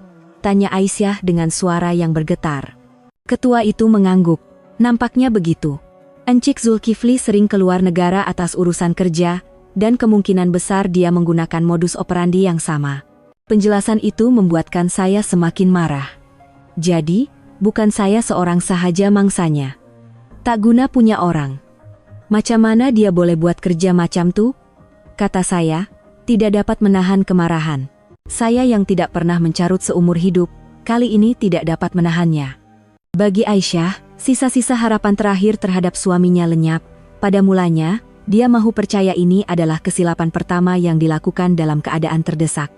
Tanya Aisyah dengan suara yang bergetar. Ketua itu mengangguk. Nampaknya begitu. Encik Zulkifli sering keluar negara atas urusan kerja, dan kemungkinan besar dia menggunakan modus operandi yang sama. Penjelasan itu membuatkan saya semakin marah. Jadi, bukan saya seorang sahaja mangsanya. Tak guna punya orang. Macam mana dia boleh buat kerja macam tuh? Kata saya, tidak dapat menahan kemarahan. Saya yang tidak pernah mencarut seumur hidup, kali ini tidak dapat menahannya. Bagi Aisyah, sisa-sisa harapan terakhir terhadap suaminya lenyap. Pada mulanya, dia mahu percaya ini adalah kesilapan pertama yang dilakukan dalam keadaan terdesak.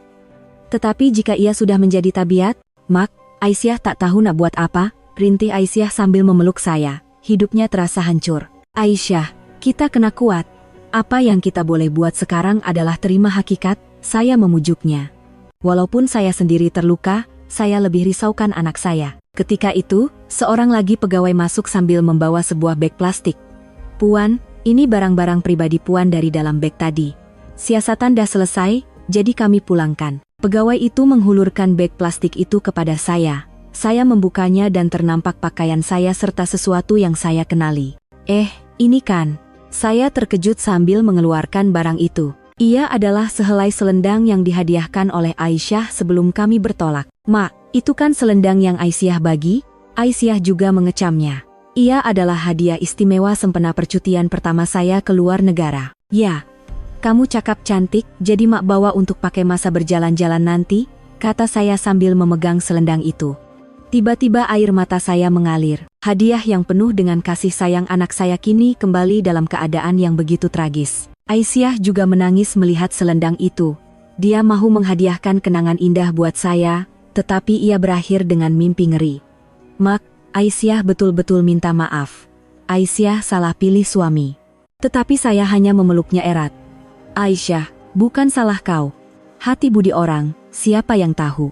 Tetapi jika ia sudah menjadi tabiat, mak, Aisyah tak tahu nak buat apa, rintih Aisyah sambil memeluk saya. Hidupnya terasa hancur. Aisyah, kita kena kuat. Apa yang kita boleh buat sekarang adalah terima hakikat, saya memujuknya. Walaupun saya sendiri terluka, saya lebih risaukan anak saya. Ketika itu, seorang lagi pegawai masuk sambil membawa sebuah beg plastik. Puan, ini barang-barang pribadi Puan dari dalam beg tadi. Siasatan dah selesai, jadi kami pulangkan. Pegawai itu menghulurkan beg plastik itu kepada saya. Saya membukanya dan ternampak pakaian saya serta sesuatu yang saya kenali. Ini kan. Saya terkejut sambil mengeluarkan barang itu. Ia adalah sehelai selendang yang dihadiahkan oleh Aisyah sebelum kami bertolak. Mak, itu kan selendang yang Aisyah bagi? Aisyah juga mengecamnya. Ia adalah hadiah istimewa sempena percutian pertama saya ke luar negara. Ya, kamu cakap cantik, jadi mak bawa untuk pakai masa berjalan-jalan nanti, kata saya sambil memegang selendang itu. Tiba-tiba air mata saya mengalir. Hadiah yang penuh dengan kasih sayang anak saya kini kembali dalam keadaan yang begitu tragis. Aisyah juga menangis melihat selendang itu. Dia mahu menghadiahkan kenangan indah buat saya, tetapi ia berakhir dengan mimpi ngeri. Mak, Aisyah betul-betul minta maaf. Aisyah salah pilih suami. Tetapi saya hanya memeluknya erat. Aisyah, bukan salah kau. Hati budi orang, siapa yang tahu?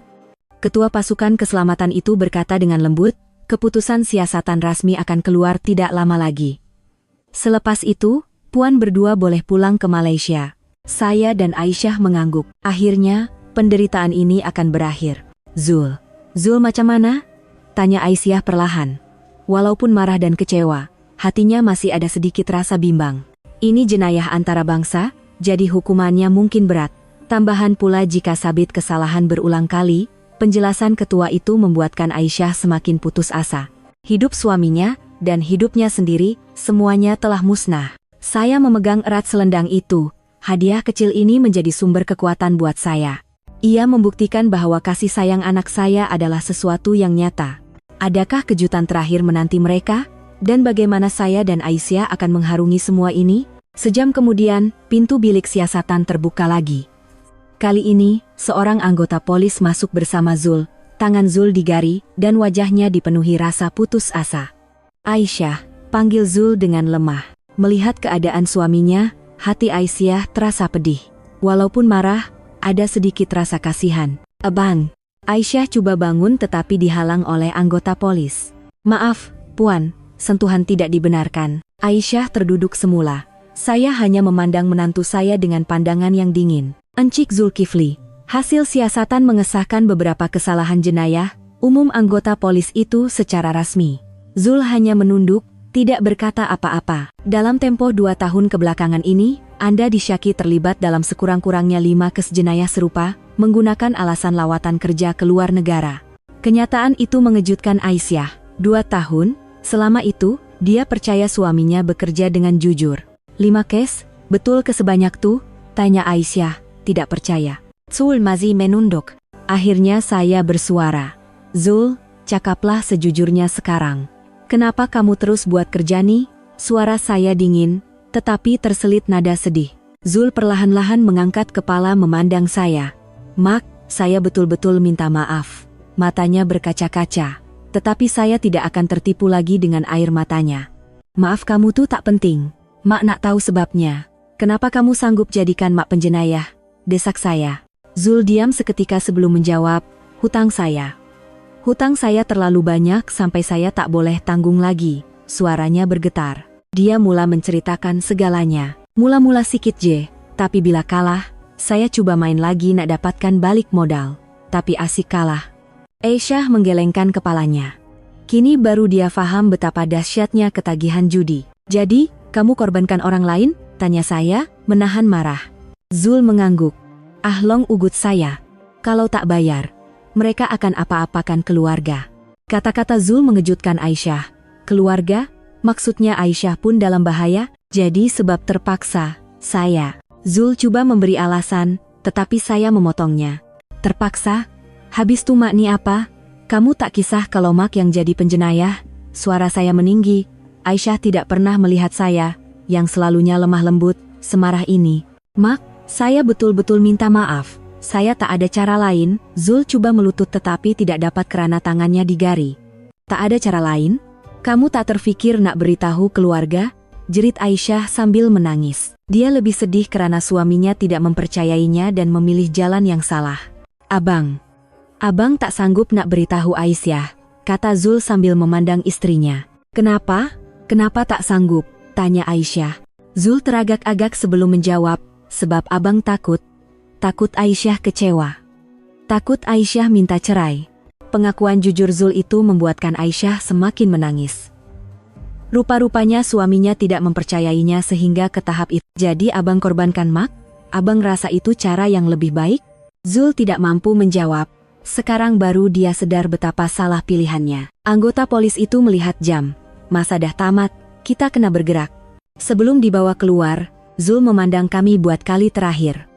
Ketua pasukan keselamatan itu berkata dengan lembut, keputusan siasatan rasmi akan keluar tidak lama lagi. Selepas itu, Puan berdua boleh pulang ke Malaysia. Saya dan Aisyah mengangguk. Akhirnya, penderitaan ini akan berakhir. Zul macam mana? Tanya Aisyah perlahan. Walaupun marah dan kecewa, hatinya masih ada sedikit rasa bimbang. Ini jenayah antara bangsa, jadi hukumannya mungkin berat. Tambahan pula jika sabit kesalahan berulang kali, penjelasan ketua itu membuatkan Aisyah semakin putus asa. Hidup suaminya, dan hidupnya sendiri, semuanya telah musnah. Saya memegang erat selendang itu. Hadiah kecil ini menjadi sumber kekuatan buat saya. Ia membuktikan bahwa kasih sayang anak saya adalah sesuatu yang nyata. Adakah kejutan terakhir menanti mereka? Dan bagaimana saya dan Aisyah akan mengharungi semua ini? Sejam kemudian, pintu bilik siasatan terbuka lagi. Kali ini, seorang anggota polis masuk bersama Zul. Tangan Zul digari, dan wajahnya dipenuhi rasa putus asa. Aisyah, panggil Zul dengan lemah. Melihat keadaan suaminya, hati Aisyah terasa pedih. Walaupun marah, ada sedikit rasa kasihan. Abang. Aisyah coba bangun tetapi dihalang oleh anggota polis. Maaf, Puan, sentuhan tidak dibenarkan. Aisyah terduduk semula. Saya hanya memandang menantu saya dengan pandangan yang dingin. Encik Zulkifli, hasil siasatan mengesahkan beberapa kesalahan jenayah umum anggota polis itu secara rasmi. Zul hanya menunduk, tidak berkata apa-apa. Dalam tempo 2 tahun kebelakangan ini, Anda disyaki terlibat dalam sekurang-kurangnya 5 kes jenayah serupa, menggunakan alasan lawatan kerja ke luar negara. Kenyataan itu mengejutkan Aisyah. 2 tahun, selama itu, dia percaya suaminya bekerja dengan jujur. 5 kes, betul ke sebanyak tuh? Tanya Aisyah, tidak percaya. Zul masih menunduk. Akhirnya saya bersuara. Zul, cakaplah sejujurnya sekarang. Kenapa kamu terus buat kerja nih? Suara saya dingin, tetapi terselit nada sedih. Zul perlahan-lahan mengangkat kepala memandang saya. Mak, saya betul-betul minta maaf. Matanya berkaca-kaca. Tetapi saya tidak akan tertipu lagi dengan air matanya. Maaf kamu tuh tak penting. Mak nak tahu sebabnya. Kenapa kamu sanggup jadikan mak penjenayah? Desak saya. Zul diam seketika sebelum menjawab, hutang saya. Hutang saya terlalu banyak sampai saya tak boleh tanggung lagi. Suaranya bergetar. Dia mula menceritakan segalanya. Mula-mula sikit je, tapi bila kalah, saya coba main lagi nak dapatkan balik modal. Tapi asik kalah. Aisyah menggelengkan kepalanya. Kini baru dia faham betapa dahsyatnya ketagihan judi. Jadi, kamu korbankan orang lain? Tanya saya, menahan marah. Zul mengangguk. Ahlong ugut saya. Kalau tak bayar, mereka akan apa-apakan keluarga. Kata-kata Zul mengejutkan Aisyah. Keluarga? Maksudnya Aisyah pun dalam bahaya? Jadi sebab terpaksa, saya. Zul coba memberi alasan, tetapi saya memotongnya. Terpaksa? Habis tuh mak ni apa? Kamu tak kisah kalau mak yang jadi penjenayah? Suara saya meninggi. Aisyah tidak pernah melihat saya, yang selalunya lemah lembut, semarah ini. Mak, saya betul-betul minta maaf. Saya tak ada cara lain. Zul coba melutut tetapi tidak dapat kerana tangannya digari. Tak ada cara lain? Kamu tak terfikir nak beritahu keluarga? Jerit Aisyah sambil menangis. Dia lebih sedih kerana suaminya tidak mempercayainya dan memilih jalan yang salah. Abang tak sanggup nak beritahu Aisyah, kata Zul sambil memandang istrinya. Kenapa? Kenapa tak sanggup? Tanya Aisyah. Zul teragak-agak sebelum menjawab, sebab abang takut. Takut Aisyah kecewa. Takut Aisyah minta cerai. Pengakuan jujur Zul itu membuatkan Aisyah semakin menangis. Rupa-rupanya suaminya tidak mempercayainya sehingga ke tahap itu. Jadi abang korbankan mak? Abang rasa itu cara yang lebih baik? Zul tidak mampu menjawab. Sekarang baru dia sadar betapa salah pilihannya. Anggota polis itu melihat jam. Masa dah tamat, kita kena bergerak. Sebelum dibawa keluar, Zul memandang kami buat kali terakhir.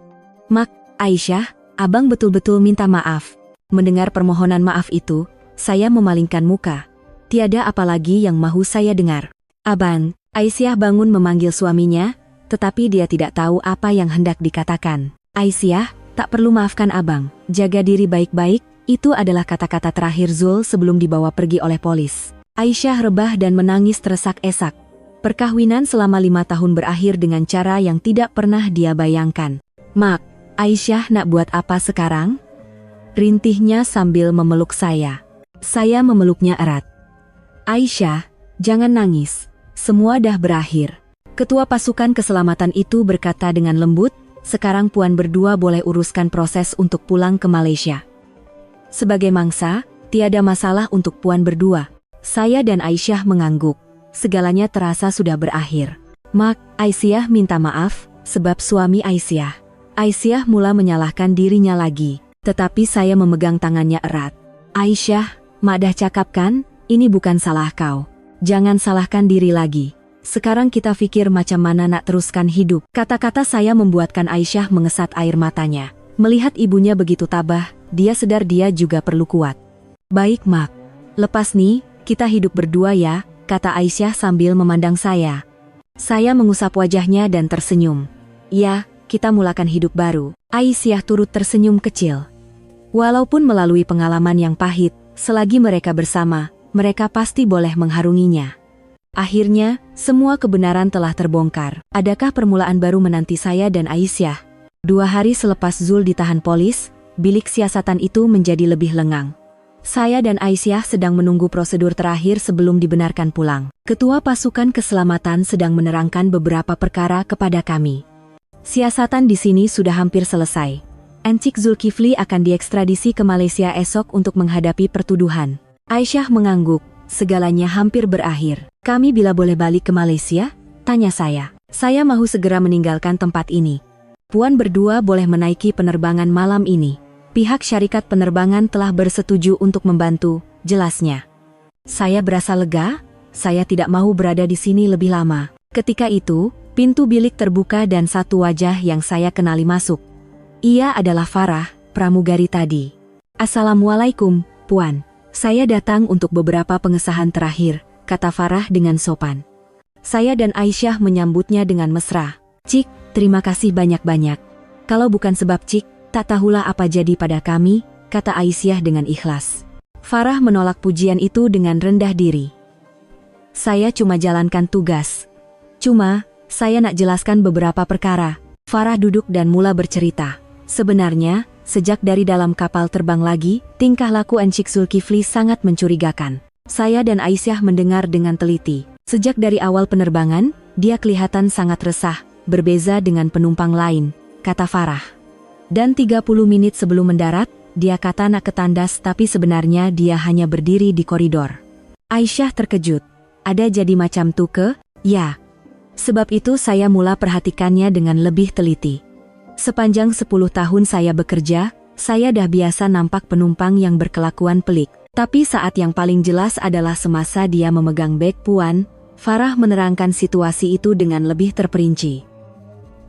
Mak, Aisyah, abang betul-betul minta maaf. Mendengar permohonan maaf itu, saya memalingkan muka. Tiada apa lagi yang mahu saya dengar. Abang, Aisyah bangun memanggil suaminya, tetapi dia tidak tahu apa yang hendak dikatakan. Aisyah, tak perlu maafkan abang. Jaga diri baik-baik, itu adalah kata-kata terakhir Zul sebelum dibawa pergi oleh polis. Aisyah rebah dan menangis teresak-esak. Perkahwinan selama 5 tahun berakhir dengan cara yang tidak pernah dia bayangkan. Mak, Aisyah nak buat apa sekarang? Rintihnya sambil memeluk saya. Saya memeluknya erat. Aisyah, jangan nangis. Semua dah berakhir. Ketua pasukan keselamatan itu berkata dengan lembut, sekarang puan berdua boleh uruskan proses untuk pulang ke Malaysia. Sebagai mangsa, tiada masalah untuk puan berdua. Saya dan Aisyah mengangguk. Segalanya terasa sudah berakhir. Mak, Aisyah minta maaf, sebab suami Aisyah. Aisyah mula menyalahkan dirinya lagi. Tetapi saya memegang tangannya erat. Aisyah, mak dah cakap kan, ini bukan salah kau. Jangan salahkan diri lagi. Sekarang kita fikir macam mana nak teruskan hidup. Kata-kata saya membuatkan Aisyah mengesat air matanya. Melihat ibunya begitu tabah, dia sedar dia juga perlu kuat. Baik mak, lepas nih, kita hidup berdua ya, kata Aisyah sambil memandang saya. Saya mengusap wajahnya dan tersenyum. Ya, kita mulakan hidup baru. Aisyah turut tersenyum kecil. Walaupun melalui pengalaman yang pahit, selagi mereka bersama, mereka pasti boleh mengharunginya. Akhirnya, semua kebenaran telah terbongkar. Adakah permulaan baru menanti saya dan Aisyah? 2 hari selepas Zul ditahan polis, bilik siasatan itu menjadi lebih lengang. Saya dan Aisyah sedang menunggu prosedur terakhir sebelum dibenarkan pulang. Ketua pasukan keselamatan sedang menerangkan beberapa perkara kepada kami. Siasatan di sini sudah hampir selesai. Encik Zulkifli akan diekstradisi ke Malaysia esok untuk menghadapi pertuduhan. Aisyah mengangguk, segalanya hampir berakhir. Kami bila boleh balik ke Malaysia? Tanya saya. Saya mahu segera meninggalkan tempat ini. Puan berdua boleh menaiki penerbangan malam ini. Pihak syarikat penerbangan telah bersetuju untuk membantu, jelasnya. Saya berasa lega, saya tidak mau berada di sini lebih lama. Ketika itu, pintu bilik terbuka dan satu wajah yang saya kenali masuk. Ia adalah Farah, pramugari tadi. Assalamualaikum, Puan. Saya datang untuk beberapa pengesahan terakhir, kata Farah dengan sopan. Saya dan Aisyah menyambutnya dengan mesra. Cik, terima kasih banyak-banyak. Kalau bukan sebab Cik, tak tahulah apa jadi pada kami, kata Aisyah dengan ikhlas. Farah menolak pujian itu dengan rendah diri. Saya cuma jalankan tugas. Cuma, saya nak jelaskan beberapa perkara. Farah duduk dan mula bercerita. Sebenarnya, sejak dari dalam kapal terbang lagi, tingkah laku Encik Zulkifli sangat mencurigakan. Saya dan Aisyah mendengar dengan teliti. Sejak dari awal penerbangan, dia kelihatan sangat resah, berbeza dengan penumpang lain, kata Farah. Dan 30 menit sebelum mendarat, dia kata nak ke tandas tapi sebenarnya dia hanya berdiri di koridor. Aisyah terkejut. Ada jadi macam tu ke? Ya. Sebab itu saya mula perhatikannya dengan lebih teliti. Sepanjang 10 tahun saya bekerja, saya dah biasa nampak penumpang yang berkelakuan pelik. Tapi saat yang paling jelas adalah semasa dia memegang beg Puan, Farah menerangkan situasi itu dengan lebih terperinci.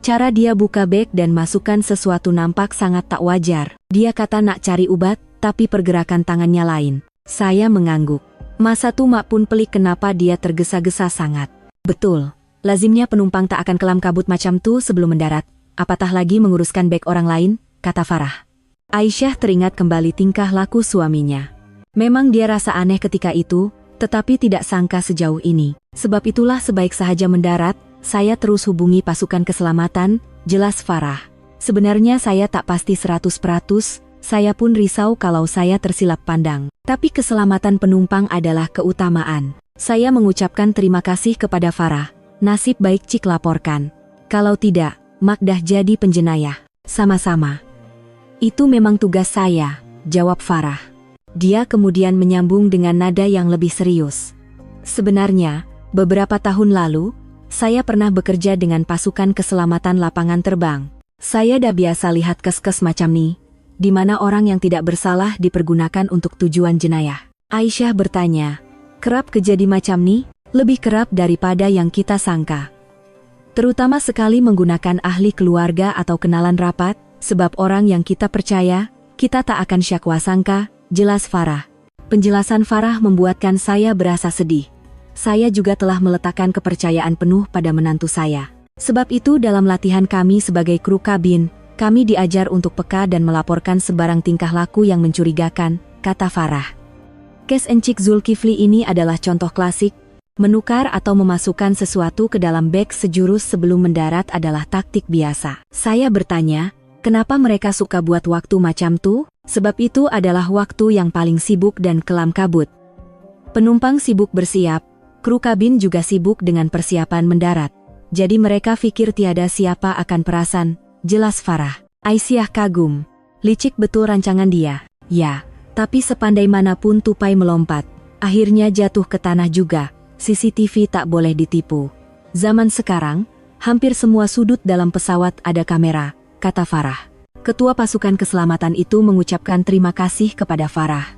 Cara dia buka beg dan masukkan sesuatu nampak sangat tak wajar. Dia kata nak cari ubat, tapi pergerakan tangannya lain. Saya mengangguk. Masa tu mak pun pelik kenapa dia tergesa-gesa sangat. Betul, lazimnya penumpang tak akan kelam kabut macam tu sebelum mendarat. Apatah lagi menguruskan beg orang lain, kata Farah. Aisyah teringat kembali tingkah laku suaminya. Memang dia rasa aneh ketika itu, tetapi tidak sangka sejauh ini. Sebab itulah sebaik sahaja mendarat, saya terus hubungi pasukan keselamatan, jelas Farah. Sebenarnya saya tak pasti 100%, saya pun risau kalau saya tersilap pandang. Tapi keselamatan penumpang adalah keutamaan. Saya mengucapkan terima kasih kepada Farah. Nasib baik Cik laporkan. Kalau tidak, mak dah jadi penjenayah. Sama-sama. Itu memang tugas saya, jawab Farah. Dia kemudian menyambung dengan nada yang lebih serius. Sebenarnya, beberapa tahun lalu, saya pernah bekerja dengan pasukan keselamatan lapangan terbang. Saya dah biasa lihat kes-kes macam ni, di mana orang yang tidak bersalah dipergunakan untuk tujuan jenayah. Aisyah bertanya, kerap kejadi macam ni? Lebih kerap daripada yang kita sangka. Terutama sekali menggunakan ahli keluarga atau kenalan rapat, sebab orang yang kita percaya, kita tak akan syakwa sangka, jelas Farah. Penjelasan Farah membuatkan saya berasa sedih. Saya juga telah meletakkan kepercayaan penuh pada menantu saya. Sebab itu dalam latihan kami sebagai kru kabin, kami diajar untuk peka dan melaporkan sebarang tingkah laku yang mencurigakan, kata Farah. Kes Encik Zulkifli ini adalah contoh klasik. Menukar atau memasukkan sesuatu ke dalam beg sejurus sebelum mendarat adalah taktik biasa. Saya bertanya, kenapa mereka suka buat waktu macam tu? Sebab itu adalah waktu yang paling sibuk dan kelam kabut. Penumpang sibuk bersiap, kru kabin juga sibuk dengan persiapan mendarat. Jadi mereka pikir tiada siapa akan perasan, jelas Farah. Aisyah kagum. Licik betul rancangan dia. Ya, tapi sepandai manapun tupai melompat, akhirnya jatuh ke tanah juga. CCTV tak boleh ditipu. Zaman sekarang, hampir semua sudut dalam pesawat ada kamera, kata Farah. Ketua pasukan keselamatan itu mengucapkan terima kasih kepada Farah.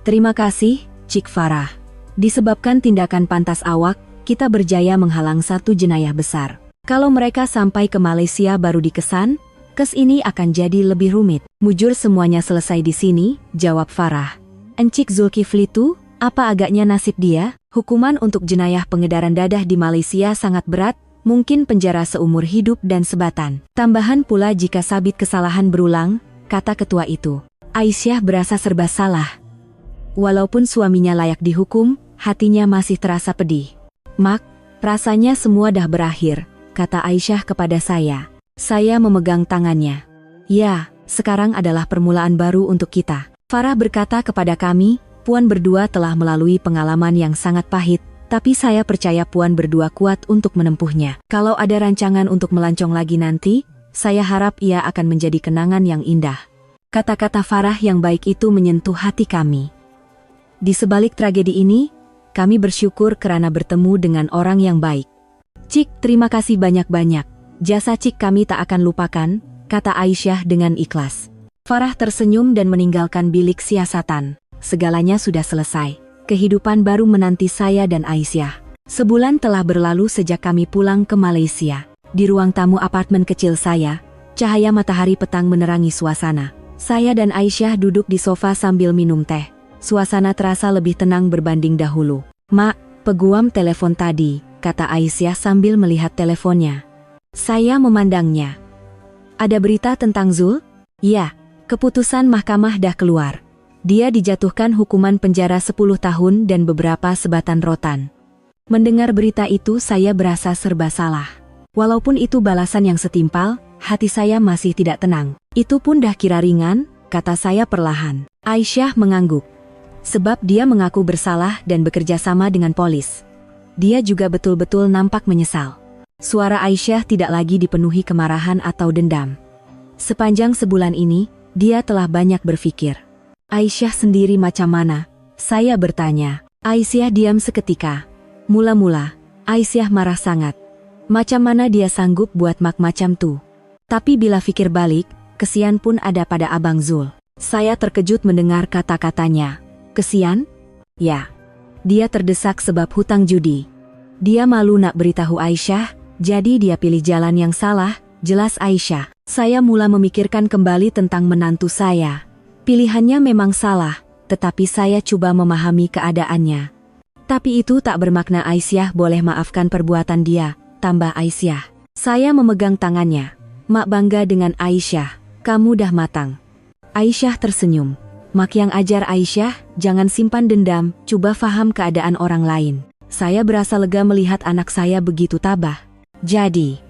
Terima kasih, Cik Farah. Disebabkan tindakan pantas awak, kita berjaya menghalang satu jenayah besar. Kalau mereka sampai ke Malaysia baru dikesan, kes ini akan jadi lebih rumit. Mujur semuanya selesai di sini, jawab Farah. Encik Zulkifli tu, Apa agaknya nasib dia? Hukuman untuk jenayah pengedaran dadah di Malaysia sangat berat, mungkin penjara seumur hidup dan sebatan. Tambahan pula jika sabit kesalahan berulang, kata ketua itu. Aisyah berasa serba salah. Walaupun suaminya layak dihukum, hatinya masih terasa pedih. Mak, rasanya semua dah berakhir, kata Aisyah kepada saya. Saya memegang tangannya. Ya, sekarang adalah permulaan baru untuk kita. Farah berkata kepada kami, Puan berdua telah melalui pengalaman yang sangat pahit, tapi saya percaya Puan berdua kuat untuk menempuhnya. Kalau ada rancangan untuk melancong lagi nanti, saya harap ia akan menjadi kenangan yang indah. Kata-kata Farah yang baik itu menyentuh hati kami. Di sebalik tragedi ini, kami bersyukur karena bertemu dengan orang yang baik. Cik, terima kasih banyak-banyak. Jasa Cik kami tak akan lupakan, kata Aisyah dengan ikhlas. Farah tersenyum dan meninggalkan bilik siasatan. Segalanya sudah selesai. Kehidupan baru menanti saya dan Aisyah. Sebulan telah berlalu sejak kami pulang ke Malaysia. Di ruang tamu apartemen kecil saya, cahaya matahari petang menerangi suasana. Saya dan Aisyah duduk di sofa sambil minum teh. Suasana terasa lebih tenang berbanding dahulu. Mak, peguam telepon tadi, kata Aisyah sambil melihat teleponnya. Saya memandangnya. Ada berita tentang Zul? Ya, keputusan mahkamah dah keluar. Dia dijatuhkan hukuman penjara 10 tahun dan beberapa sebatan rotan. Mendengar berita itu saya berasa serba salah. Walaupun itu balasan yang setimpal, hati saya masih tidak tenang. Itu pun dah kira ringan, kata saya perlahan. Aisyah mengangguk. Sebab dia mengaku bersalah dan bekerja sama dengan polis. Dia juga betul-betul nampak menyesal. Suara Aisyah tidak lagi dipenuhi kemarahan atau dendam. Sepanjang sebulan ini, dia telah banyak berpikir. Aisyah sendiri macam mana? Saya bertanya. Aisyah diam seketika. Mula-mula, Aisyah marah sangat. Macam mana dia sanggup buat mak macam tu? Tapi bila fikir balik, kesian pun ada pada Abang Zul. Saya terkejut mendengar kata-katanya. Kesian? Ya. Dia terdesak sebab hutang judi. Dia malu nak beritahu Aisyah, jadi dia pilih jalan yang salah, jelas Aisyah. Saya mula memikirkan kembali tentang menantu saya. Pilihannya memang salah, tetapi saya coba memahami keadaannya. Tapi itu tak bermakna Aisyah boleh maafkan perbuatan dia, tambah Aisyah. Saya memegang tangannya. Mak bangga dengan Aisyah, kamu dah matang. Aisyah tersenyum. Mak yang ajar Aisyah, jangan simpan dendam, coba faham keadaan orang lain. Saya berasa lega melihat anak saya begitu tabah. Jadi,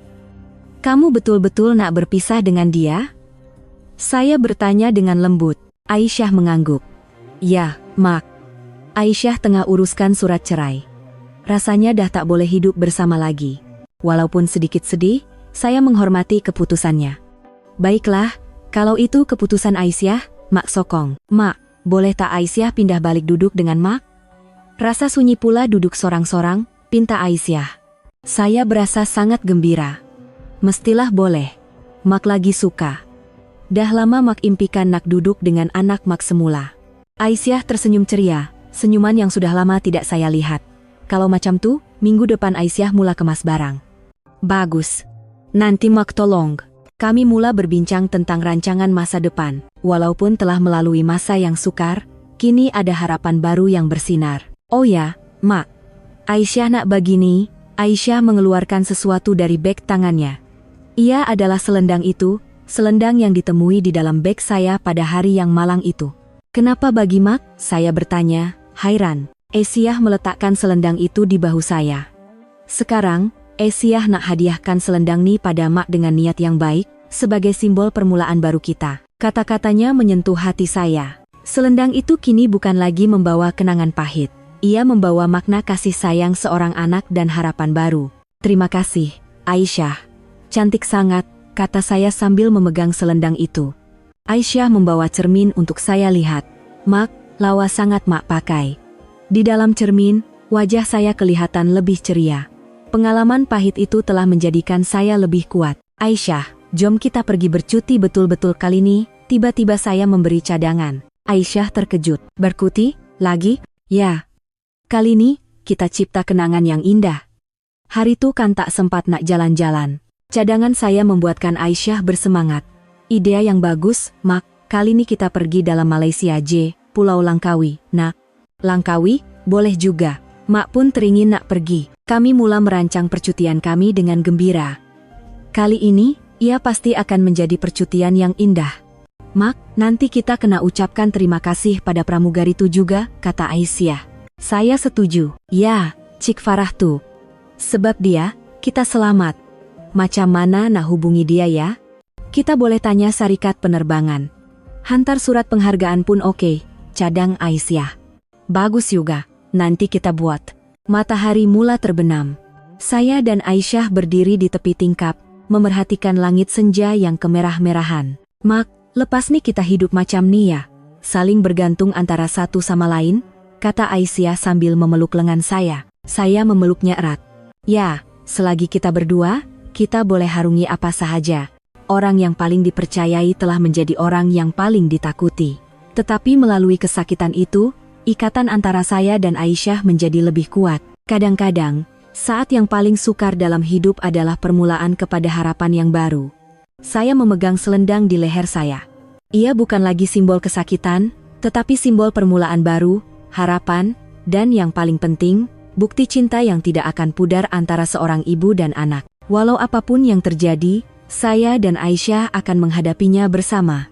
kamu betul-betul nak berpisah dengan dia? Saya bertanya dengan lembut. Aisyah mengangguk. Ya, Mak. Aisyah tengah uruskan surat cerai. Rasanya dah tak boleh hidup bersama lagi. Walaupun sedikit sedih, saya menghormati keputusannya. Baiklah, kalau itu keputusan Aisyah, Mak sokong. Mak, boleh tak Aisyah pindah balik duduk dengan Mak? Rasa sunyi pula duduk sorang-sorang, pinta Aisyah. Saya berasa sangat gembira. Mestilah boleh. Mak lagi suka. Dah lama Mak impikan nak duduk dengan anak Mak semula. Aisyah tersenyum ceria, senyuman yang sudah lama tidak saya lihat. Kalau macam tu, minggu depan Aisyah mula kemas barang. Bagus. Nanti Mak tolong. Kami mula berbincang tentang rancangan masa depan. Walaupun telah melalui masa yang sukar, kini ada harapan baru yang bersinar. Oh ya, Mak. Aisyah nak begini. Aisyah mengeluarkan sesuatu dari beg tangannya. Ia adalah selendang itu, selendang yang ditemui di dalam beg saya pada hari yang malang itu. Kenapa bagi Mak? Saya bertanya, hairan. Aisyah meletakkan selendang itu di bahu saya. Sekarang, Aisyah nak hadiahkan selendang ni pada Mak dengan niat yang baik, sebagai simbol permulaan baru kita. Kata-katanya menyentuh hati saya. Selendang itu kini bukan lagi membawa kenangan pahit. Ia membawa makna kasih sayang seorang anak dan harapan baru. Terima kasih, Aisyah. Cantik sangat, kata saya sambil memegang selendang itu. Aisyah membawa cermin untuk saya lihat. Mak, lawa sangat Mak pakai. Di dalam cermin, wajah saya kelihatan lebih ceria. Pengalaman pahit itu telah menjadikan saya lebih kuat. Aisyah, jom kita pergi bercuti betul-betul kali ini. Tiba-tiba saya memberi cadangan. Aisyah terkejut. Bercuti? Lagi? Ya. Kali ini, kita cipta kenangan yang indah. Hari itu kan tak sempat nak jalan-jalan. Cadangan saya membuatkan Aisyah bersemangat. Ide yang bagus, Mak. Kali ini kita pergi dalam Malaysia Pulau Langkawi, nak. Langkawi, boleh juga. Mak pun teringin nak pergi. Kami mula merancang percutian kami dengan gembira. Kali ini, ia pasti akan menjadi percutian yang indah. Mak, nanti kita kena ucapkan terima kasih pada pramugari itu juga, kata Aisyah. Saya setuju. Ya, Cik Farah tuh. Sebab dia, kita selamat. Macam mana nak hubungi dia ya? Kita boleh tanya syarikat penerbangan. Hantar surat penghargaan pun oke, cadang Aisyah. Bagus juga, nanti kita buat. Matahari mula terbenam. Saya dan Aisyah berdiri di tepi tingkap, memerhatikan langit senja yang kemerah-merahan. Mak, lepas nih kita hidup macam nih ya. Saling bergantung antara satu sama lain, kata Aisyah sambil memeluk lengan saya. Saya memeluknya erat. Ya, selagi kita berdua, kita boleh harungi apa sahaja. Orang yang paling dipercayai telah menjadi orang yang paling ditakuti. Tetapi melalui kesakitan itu, ikatan antara saya dan Aisyah menjadi lebih kuat. Kadang-kadang, saat yang paling sukar dalam hidup adalah permulaan kepada harapan yang baru. Saya memegang selendang di leher saya. Ia bukan lagi simbol kesakitan, tetapi simbol permulaan baru, harapan, dan yang paling penting, bukti cinta yang tidak akan pudar antara seorang ibu dan anak. Walau apapun yang terjadi, saya dan Aisyah akan menghadapinya bersama.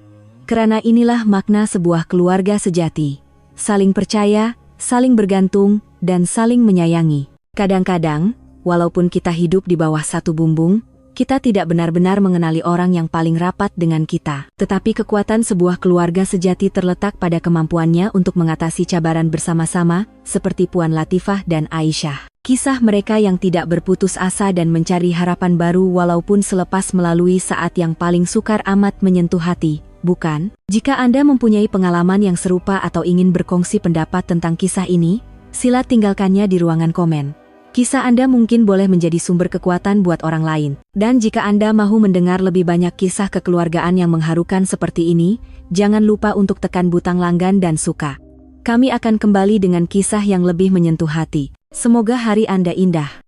Karena inilah makna sebuah keluarga sejati. Saling percaya, saling bergantung, dan saling menyayangi. Kadang-kadang, walaupun kita hidup di bawah satu bumbung, kita tidak benar-benar mengenali orang yang paling rapat dengan kita. Tetapi kekuatan sebuah keluarga sejati terletak pada kemampuannya untuk mengatasi cabaran bersama-sama, seperti Puan Latifah dan Aisyah. Kisah mereka yang tidak berputus asa dan mencari harapan baru walaupun selepas melalui saat yang paling sukar amat menyentuh hati. Bukan? Jika Anda mempunyai pengalaman yang serupa atau ingin berkongsi pendapat tentang kisah ini, sila tinggalkannya di ruangan komen. Kisah Anda mungkin boleh menjadi sumber kekuatan buat orang lain. Dan jika Anda mahu mendengar lebih banyak kisah kekeluargaan yang mengharukan seperti ini, jangan lupa untuk tekan butang langgan dan suka. Kami akan kembali dengan kisah yang lebih menyentuh hati. Semoga hari Anda indah.